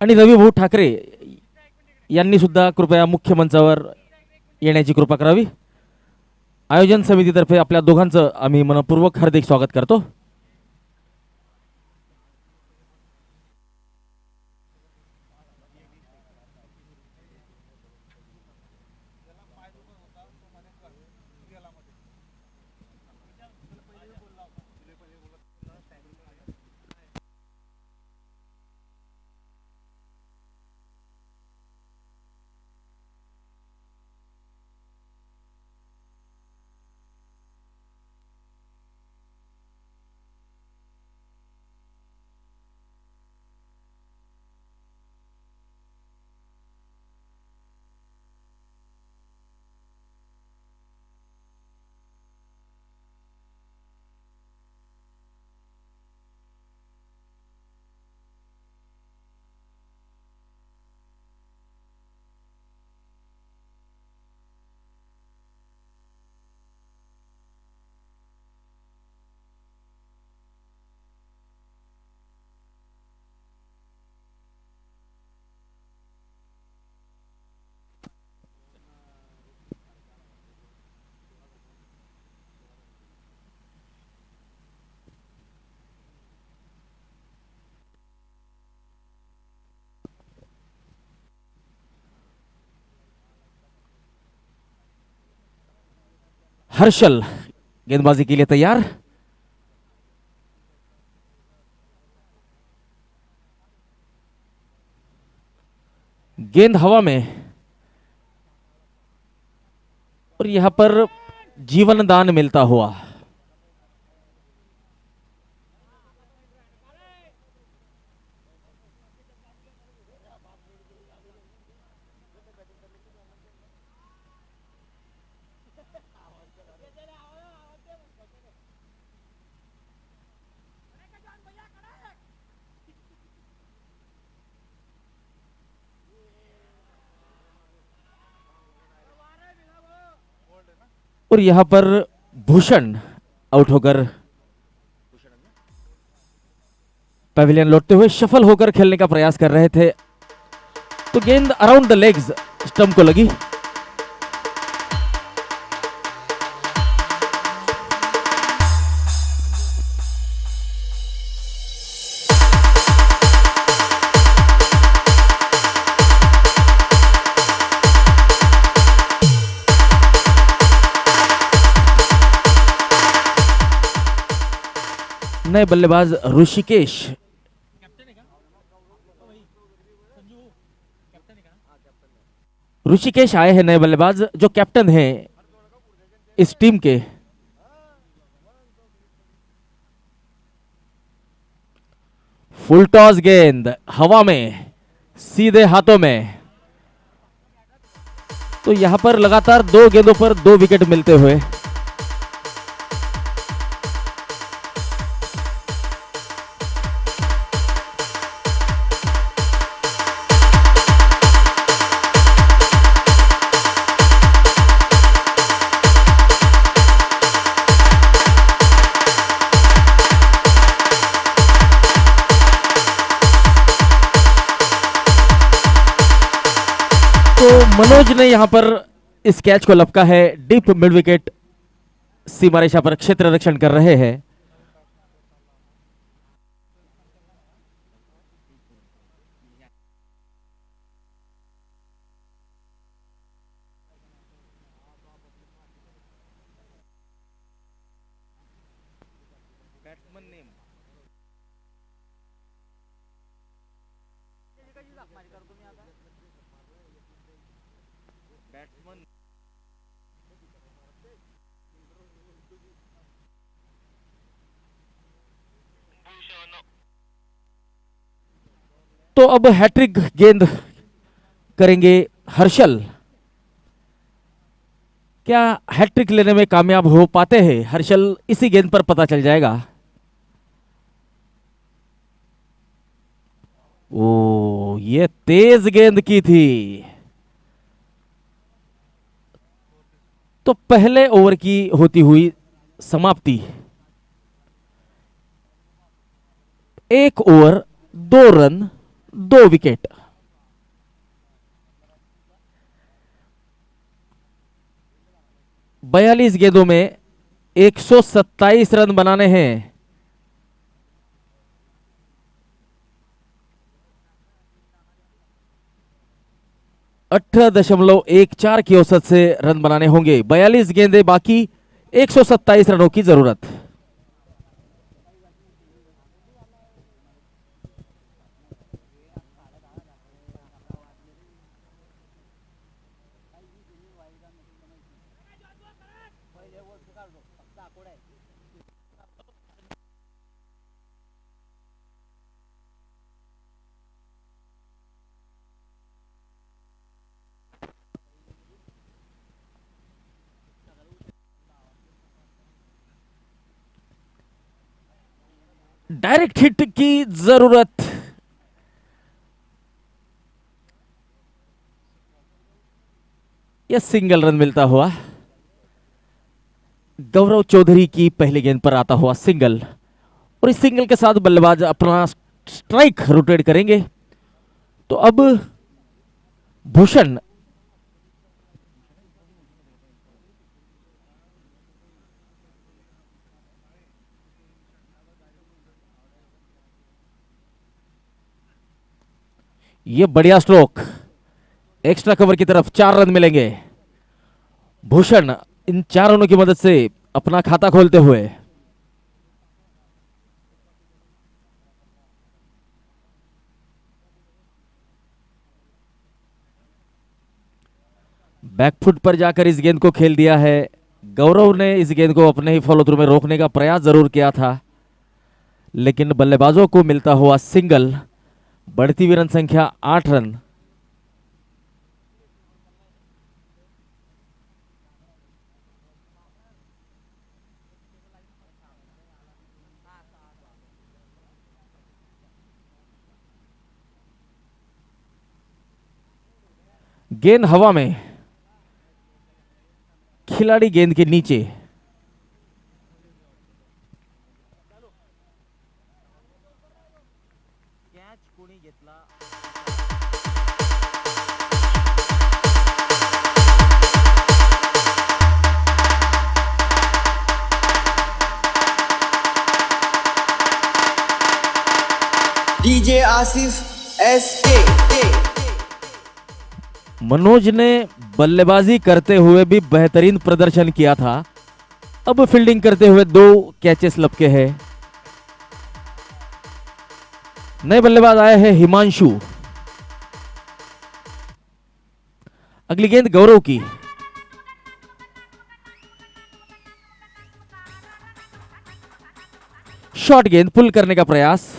आणि रवी भाऊ ठाकरे यांनी सुद्धा कृपया मुख्य मंचावर येण्याची कृपा करावी. आयोजन समितीतर्फे आपल्या दोघांचं आम्ही मनपूर्वक हार्दिक स्वागत करतो. हर्षल गेंदबाजी के लिए तैयार. गेंद हवा में और यहां पर जीवन दान मिलता हुआ. और यहां पर भूषण आउट होकर पवेलियन लौटते हुए शफल होकर खेलने का प्रयास कर रहे थे तो गेंद अराउंड द लेग्स स्टंप को लगी. नए बल्लेबाज ऋषिकेश आए हैं नए बल्लेबाज जो कैप्टन हैं इस टीम के. फुल टॉस गेंद हवा में सीधे हाथों में. तो यहां पर लगातार 2 गेंदों पर 2 विकेट मिलते हुए मनोज ने यहां पर इस कैच को लपका है. डीप मिड विकेट सीमा रेखा पर क्षेत्र रक्षण कर रहे हैं. तो अब हैट्रिक गेंद करेंगे हर्षल. क्या हैट्रिक लेने में कामयाब हो पाते हैं हर्षल? इसी गेंद पर पता चल जाएगा. ओ, ये तेज गेंद की थी। तो पहले ओवर की होती हुई समाप्ति। 1 ओवर 2 रन 2 विकेट। बयालीस गेंदों में 127 रन बनाने हैं। 18.14 की औसत से रन बनाने होंगे। 42 गेंदें बाकी, 127 रनों की जरूरत। डायरेक्ट हिट की जरूरत। यह सिंगल रन मिलता हुआ। गौरव चौधरी की पहली गेंद पर आता हुआ सिंगल, और इस सिंगल के साथ बल्लेबाज अपना स्ट्राइक रोटेट करेंगे। तो अब भूषण ये बढ़िया स्ट्रोक। एक्स्ट्रा कवर की तरफ 4 रन मिलेंगे। भूषण इन 4 रनों की मदद से अपना खाता खोलते हुए। बैकफुट पर जाकर इस गेंद को खेल दिया है। गौरव ने इस गेंद को अपने ही फॉलो थ्रू में रोकने का प्रयास जरूर किया था, लेकिन बल्लेबाजों को मिलता हुआ सिंगल। बढ़ती हुई रन संख्या 8 रन। गेंद हवा में, खिलाड़ी गेंद के नीचे। डीजे आसिफ एस के। मनोज ने बल्लेबाजी करते हुए भी बेहतरीन प्रदर्शन किया था। अब फील्डिंग करते हुए 2 कैचेस लपके हैं। नए बल्लेबाज आए हैं हिमांशु। अगली गेंद गौरव की। शॉर्ट गेंद, पुल करने का प्रयास।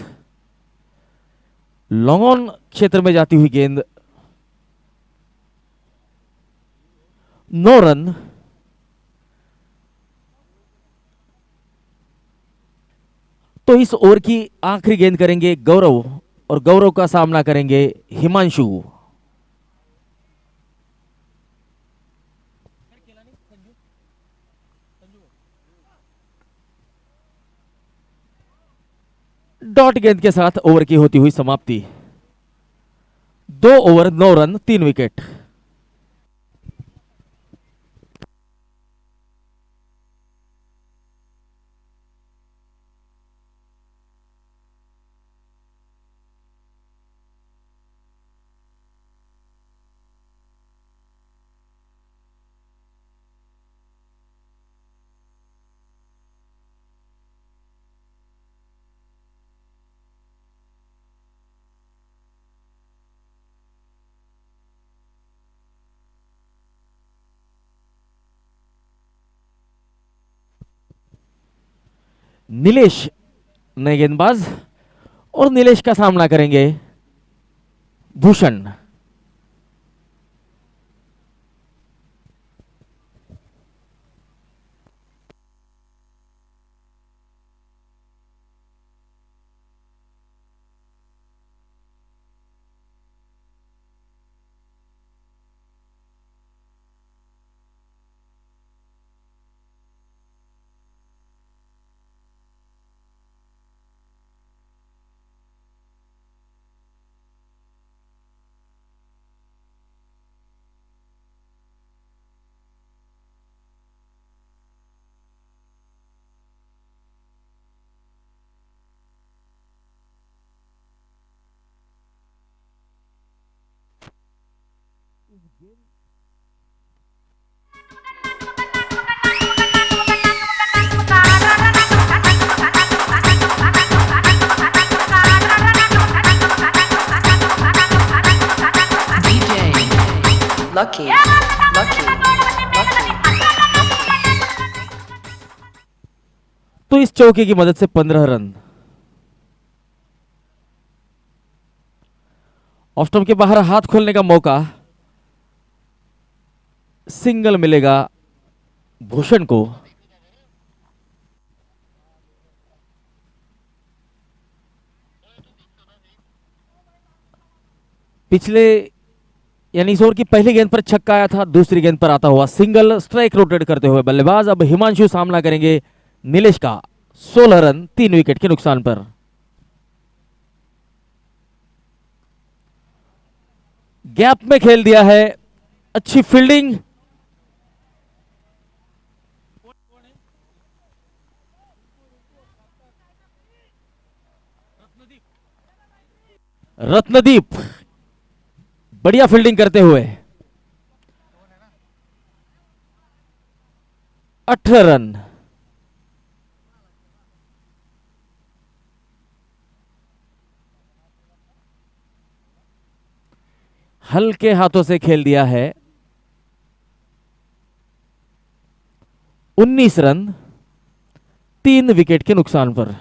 लॉन्ग ऑन क्षेत्र में जाती हुई गेंद। 9 रन। तो इस ओवर की आखिरी गेंद करेंगे गौरव, और गौरव का सामना करेंगे हिमांशु। डॉट गेंद के साथ ओवर की होती हुई समाप्ति। 2 ओवर 9 रन 3 विकेट। नीलेश नए गेंदबाज, और नीलेश का सामना करेंगे भूषण। DJ Lucky. Lucky. तो इस चौके की मदद से 15 रन। ऑफ स्टंप के बाहर हाथ खोलने का मौका, सिंगल मिलेगा भूषण को। पिछले यानी इस ओवर की पहली गेंद पर छक्का आया था, दूसरी गेंद पर आता हुआ सिंगल। स्ट्राइक रोटेट करते हुए बल्लेबाज अब हिमांशु सामना करेंगे नीलेश का। 16 रन 3 विकेट के नुकसान पर। गैप में खेल दिया है, अच्छी फील्डिंग। रत्नदीप बढ़िया फील्डिंग करते हुए 18 रन। हल्के हाथों से खेल दिया है। 19 रन 3 विकेट के नुकसान पर।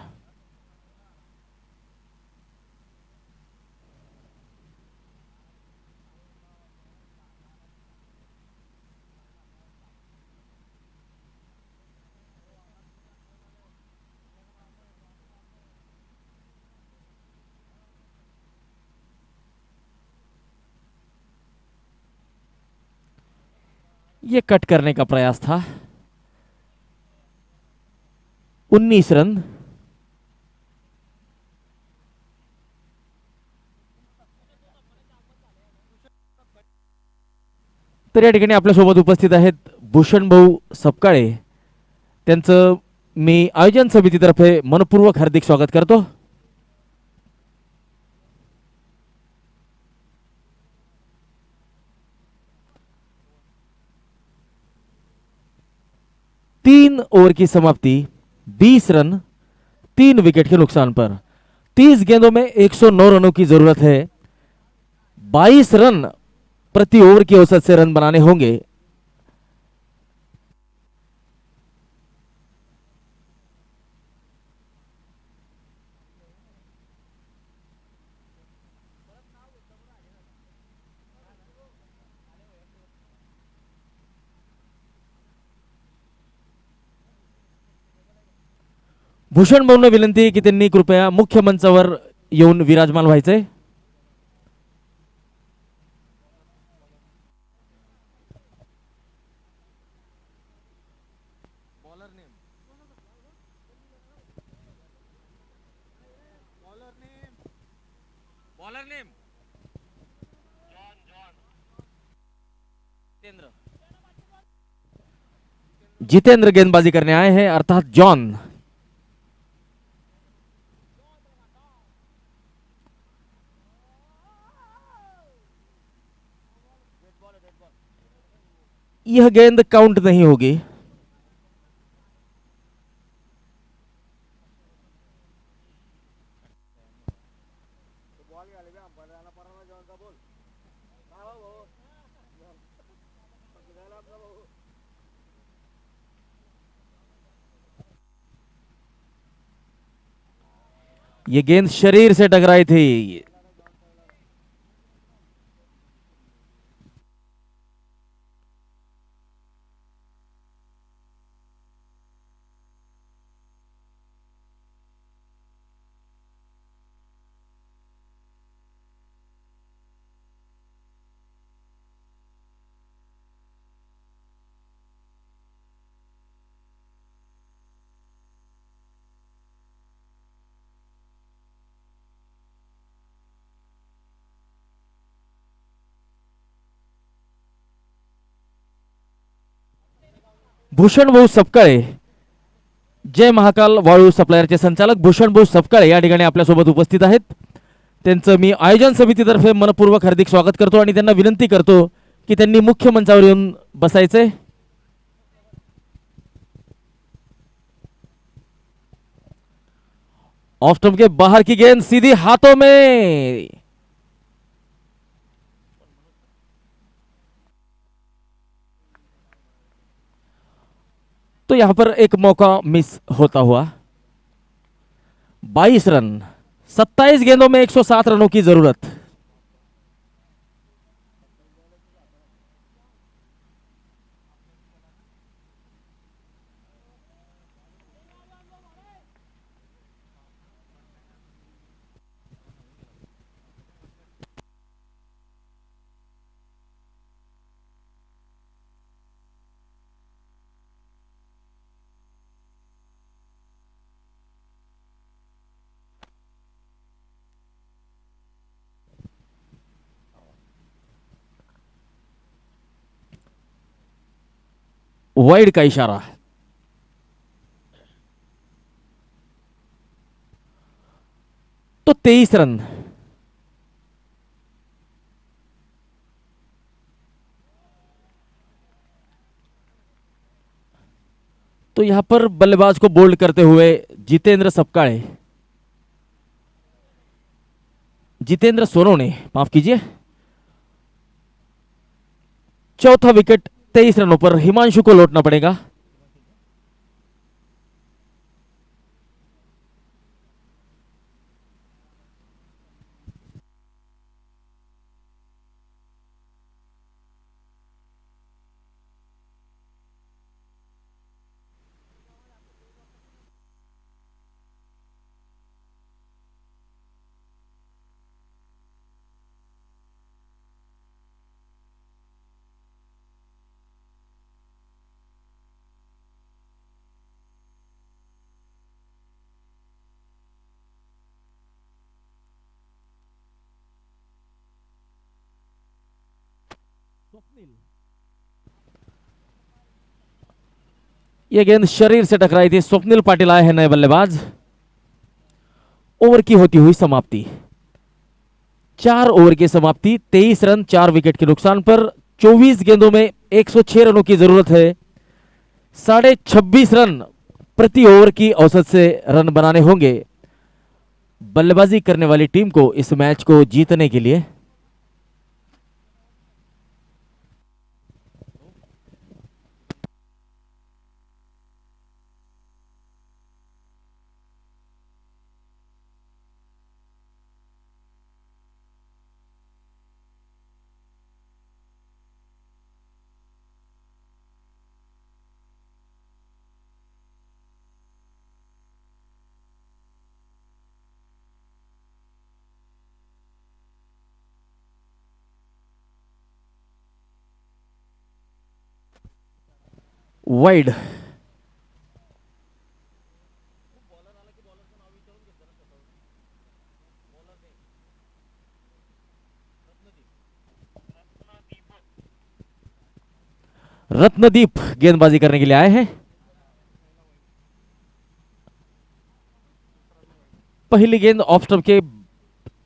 ये कट करने का प्रयास था। 19 रन। तर या ठिकाणी आपल्यासोबत उपस्थित आहेत भूषण भाऊ सपकाळे। त्यांचं मी आयोजन समितीतर्फे मनपूर्वक हार्दिक स्वागत करतो। तीन ओवर की समाप्ति, 20 रन 3 विकेट के नुकसान पर। 30 गेंदों में 109 रनों की जरूरत है। 22 रन प्रति ओवर की औसत से रन बनाने होंगे। भूषण भाऊंना विनंती आहे की त्यांनी कृपया मुख्य मंचावर येऊन विराजमान व्हायचंय। जितेंद्र गेंदबाजी करने आए हैं, अर्थात जॉन। यह गेंद काउंट नहीं होगी। ये गेंद शरीर से टकराई थी। भूषण भाऊ सपकाळे, जय महाकाल वाळू सप्लायरचे संचालक भूषण भाऊ सपकाळे या ठिकाणी आपल्यासोबत उपस्थित आहेत। त्यांचं मी आयोजन समितीतर्फे मनपूर्वक हार्दिक स्वागत करतो आणि त्यांना विनंती करतो की त्यांनी मुख्य मंचावर येऊन बसायचंय. ऑफ स्टंप के बाहर की गेंद सीधी हाथों में. तो यहां पर एक मौका मिस होता हुआ. 22 रन, 27 गेंदों में 107 रनों की जरूरत. वाइड का इशारा. तो 23 रन. तो यहां पर बल्लेबाज को बोल्ड करते हुए जितेंद्र सपकाळे, जितेंद्र सोनवणे माफ कीजिए. चौथा विकेट 23 रनों पर हिमांशु को लौटना पड़ेगा. यह गेंद शरीर से टकराई थी. स्वप्निल पाटिल आए हैं नए बल्लेबाज. ओवर की होती हुई समाप्ति. 4 ओवर की समाप्ति. 23 रन 4 विकेट के नुकसान पर 24 गेंदों में 106 रनों की जरूरत है. 26.5 रन प्रति ओवर की औसत से रन बनाने होंगे बल्लेबाजी करने वाली टीम को इस मैच को जीतने के लिए. वाइड. रत्नदीप गेंदबाजी करने के लिए आए हैं. पहली गेंद ऑफ स्टंप के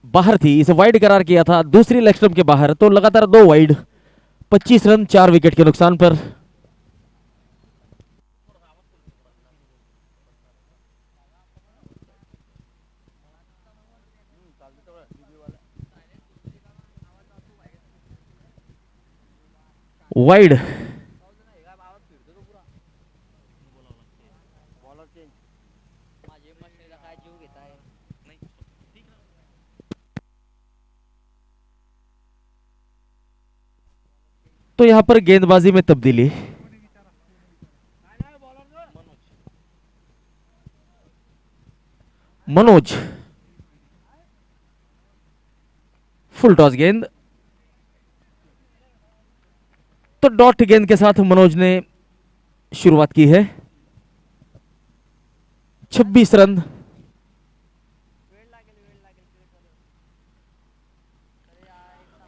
बाहर थी, इसे वाइड करार किया था. दूसरी लेग स्टंप के बाहर, तो लगातार 2 वाइड. 25 रन 4 विकेट के नुकसान पर. वाइड. तो यहां पर गेंदबाजी में तब्दीली. मनोज. फुल टॉस गेंद. तो डॉट गेंद के साथ मनोज ने शुरुआत की है. 26 रन.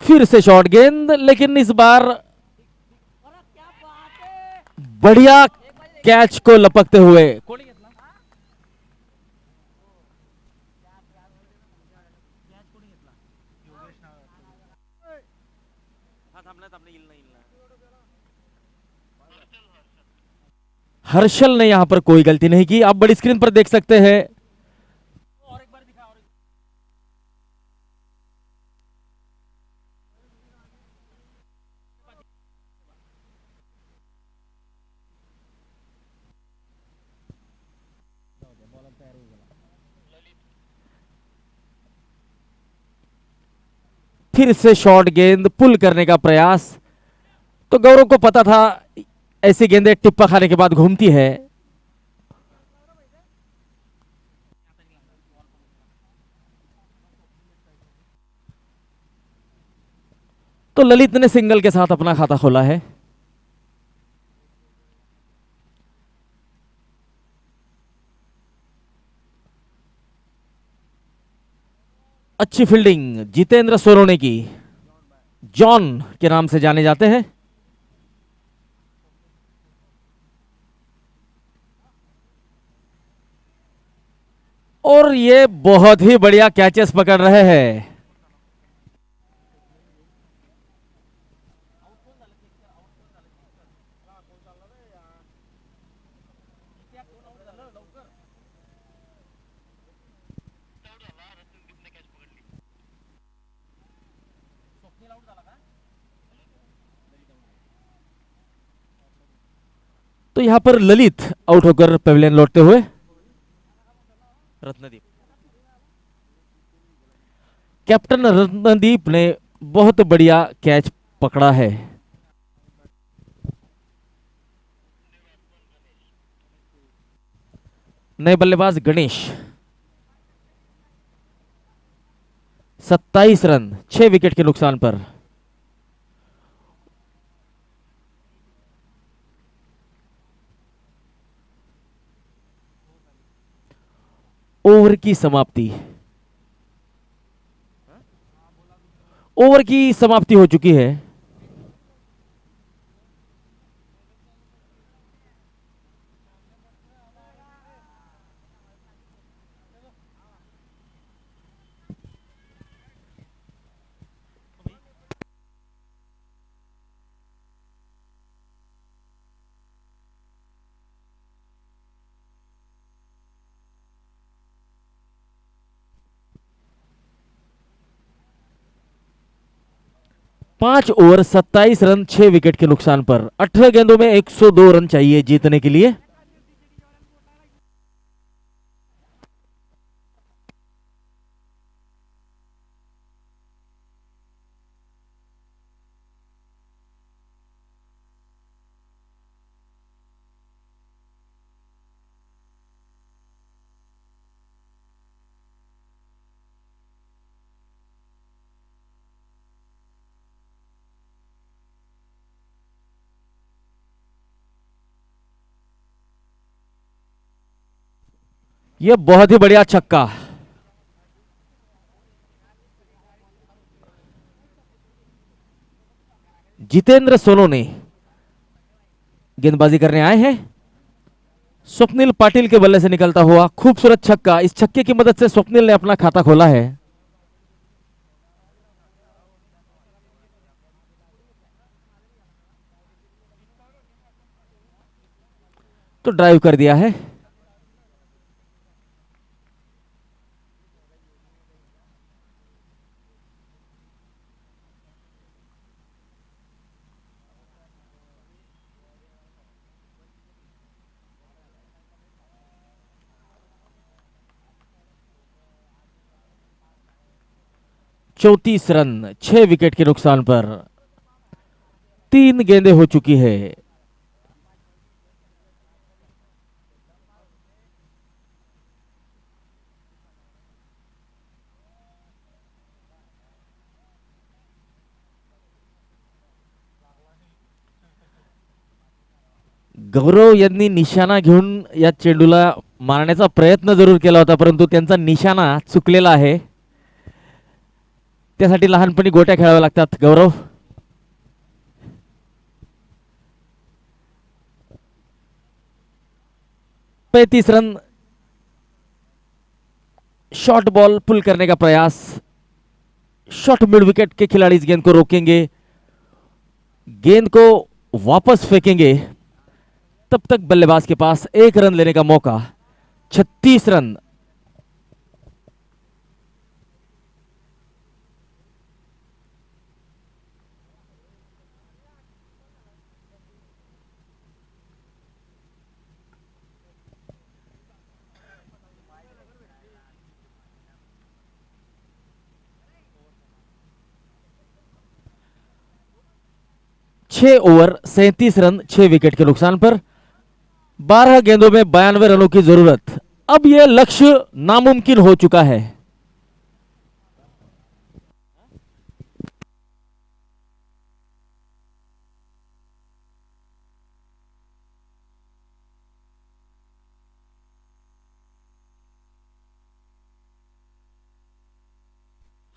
फिर से शॉर्ट गेंद, लेकिन इस बार बढ़िया कैच को लपकते हुए. हर्षल ने यहां पर कोई गलती नहीं की। आप बड़ी स्क्रीन पर देख सकते हैं। फिर से शॉर्ट गेंद पुल करने का प्रयास। तो गौरव को पता था ऐसी गेंदें टिप्पा खाने के बाद घूमती है। तो ललित ने सिंगल के साथ अपना खाता खोला है। अच्छी फील्डिंग जितेंद्र सोरोने की, जॉन के नाम से जाने जाते हैं। और ये बहुत ही बढ़िया कैचेस पकड़ रहे हैं। तो यहां पर ललित आउट होकर पेविलियन लौटते हुए। रत्नदीप, कैप्टन रत्नदीप ने बहुत बढ़िया कैच पकड़ा है। नए बल्लेबाज गणेश, 27 रन 6 विकेट के नुकसान पर। ओवर की समाप्ति, ओवर की समाप्ति हो चुकी है। पांच ओवर 27 रन 6 विकेट के नुकसान पर। 18 गेंदों में 102 रन चाहिए जीतने के लिए। यह बहुत ही बढ़िया छक्का। जितेंद्र सोनोने गेंदबाजी करने आए हैं। स्वप्निल पाटिल के बल्ले से निकलता हुआ खूबसूरत छक्का। इस छक्के की मदद से स्वप्निल ने अपना खाता खोला है। तो ड्राइव कर दिया है। चौतीस रन 6 विकेट के नुकसान पर। 3 गेंदें हो चुकी है। गौरव यांनी निशाणा घेऊन या चेंडूला मारण्याचा प्रयत्न जरूर केला होता, परंतु त्यांचा निशाणा चुकलेला आहे। त्यासाठी लहानपणी गोट्या खेळाव्या लागतात गौरव। 35 रन। शॉर्ट बॉल पुल करने का प्रयास। शॉर्ट मिड विकेट के खिलाड़ी इस गेंद को रोकेंगे, गेंद को वापस फेंकेंगे। तब तक बल्लेबाज के पास 1 रन लेने का मौका। 36 रन। छह ओवर 37 रन 6 विकेट के नुकसान पर 12 गेंदों में 92 रनों की जरूरत। अब यह लक्ष्य नामुमकिन हो चुका है।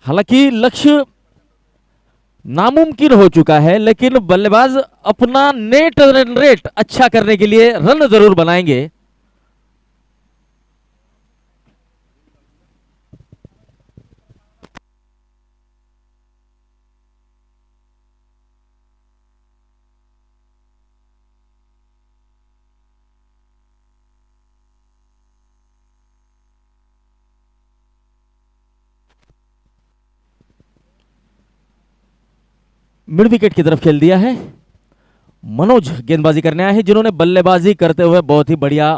हालांकि लक्ष्य नामुमकिन हो चुका है, लेकिन बल्लेबाज अपना नेट रन रेट अच्छा करने के लिए रन जरूर बनाएंगे। मिड विकेट की तरफ खेल दिया है। मनोज गेंदबाजी करने आए हैं, जिन्होंने बल्लेबाजी करते हुए बहुत ही बढ़िया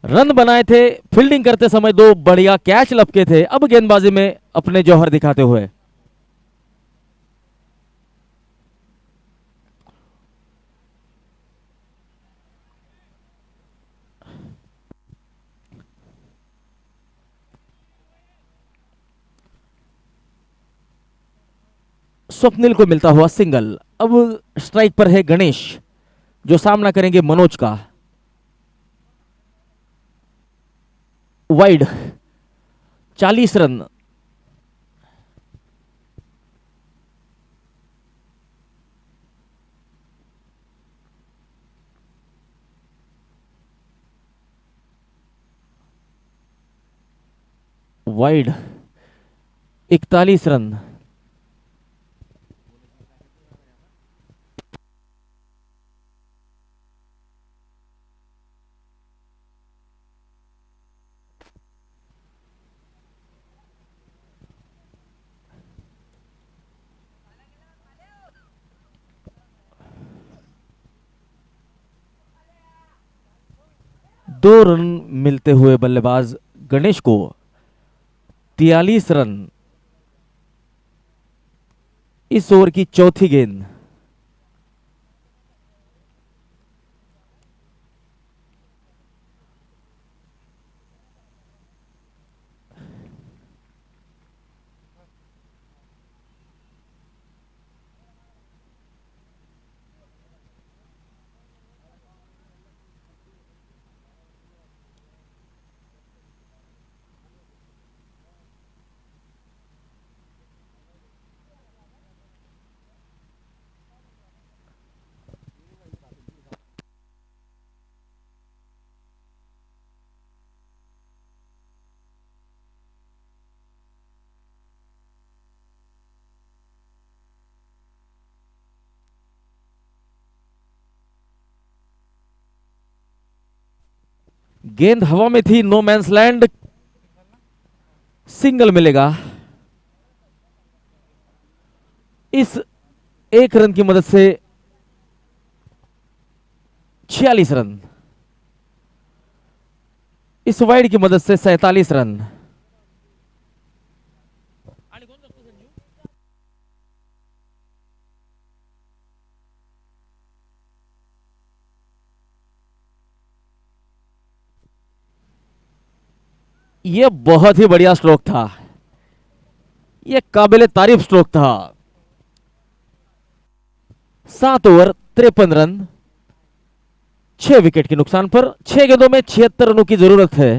रन बनाए थे। फील्डिंग करते समय 2 बढ़िया कैच लपके थे। अब गेंदबाजी में अपने जौहर दिखाते हुए स्वप्निल को मिलता हुआ सिंगल। अब स्ट्राइक पर है गणेश, जो सामना करेंगे मनोज का। वाइड। 40 रन। वाइड। 41 रन। दो रन मिलते हुए बल्लेबाज गणेश को। 43 रन। इस ओवर की चौथी गेंद। गेंद हवा में थी, नो मैंस लैंड। सिंगल मिलेगा। इस 1 रन की मदद से 46 रन। इस वाइड की मदद से 47 रन। यह बहुत ही बढ़िया स्ट्रोक था। यह काबिले तारीफ स्ट्रोक था। 7 ओवर 53 रन 6 विकेट के नुकसान पर 6 गेंदों में 76 रनों की जरूरत है।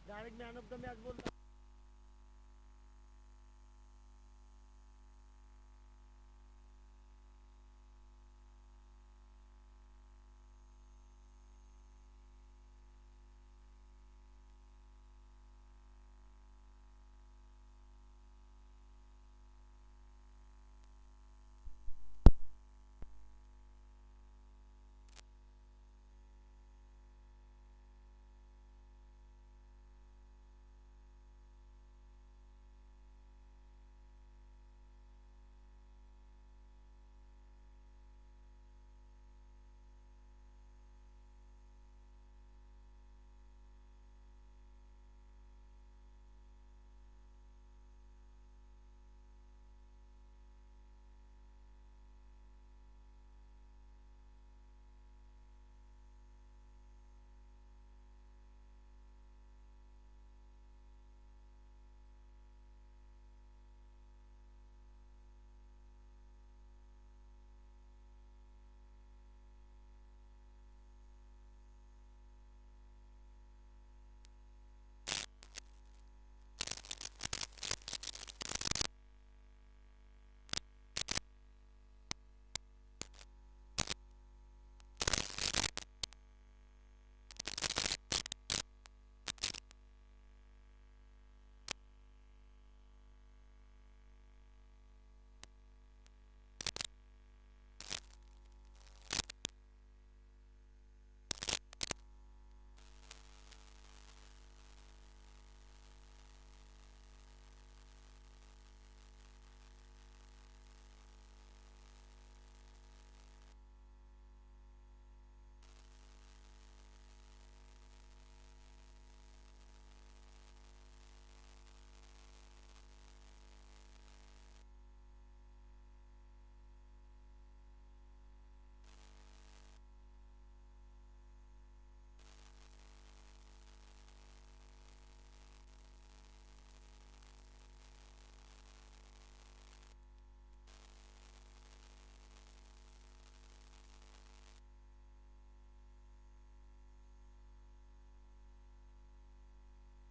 Direct man of the match बोलता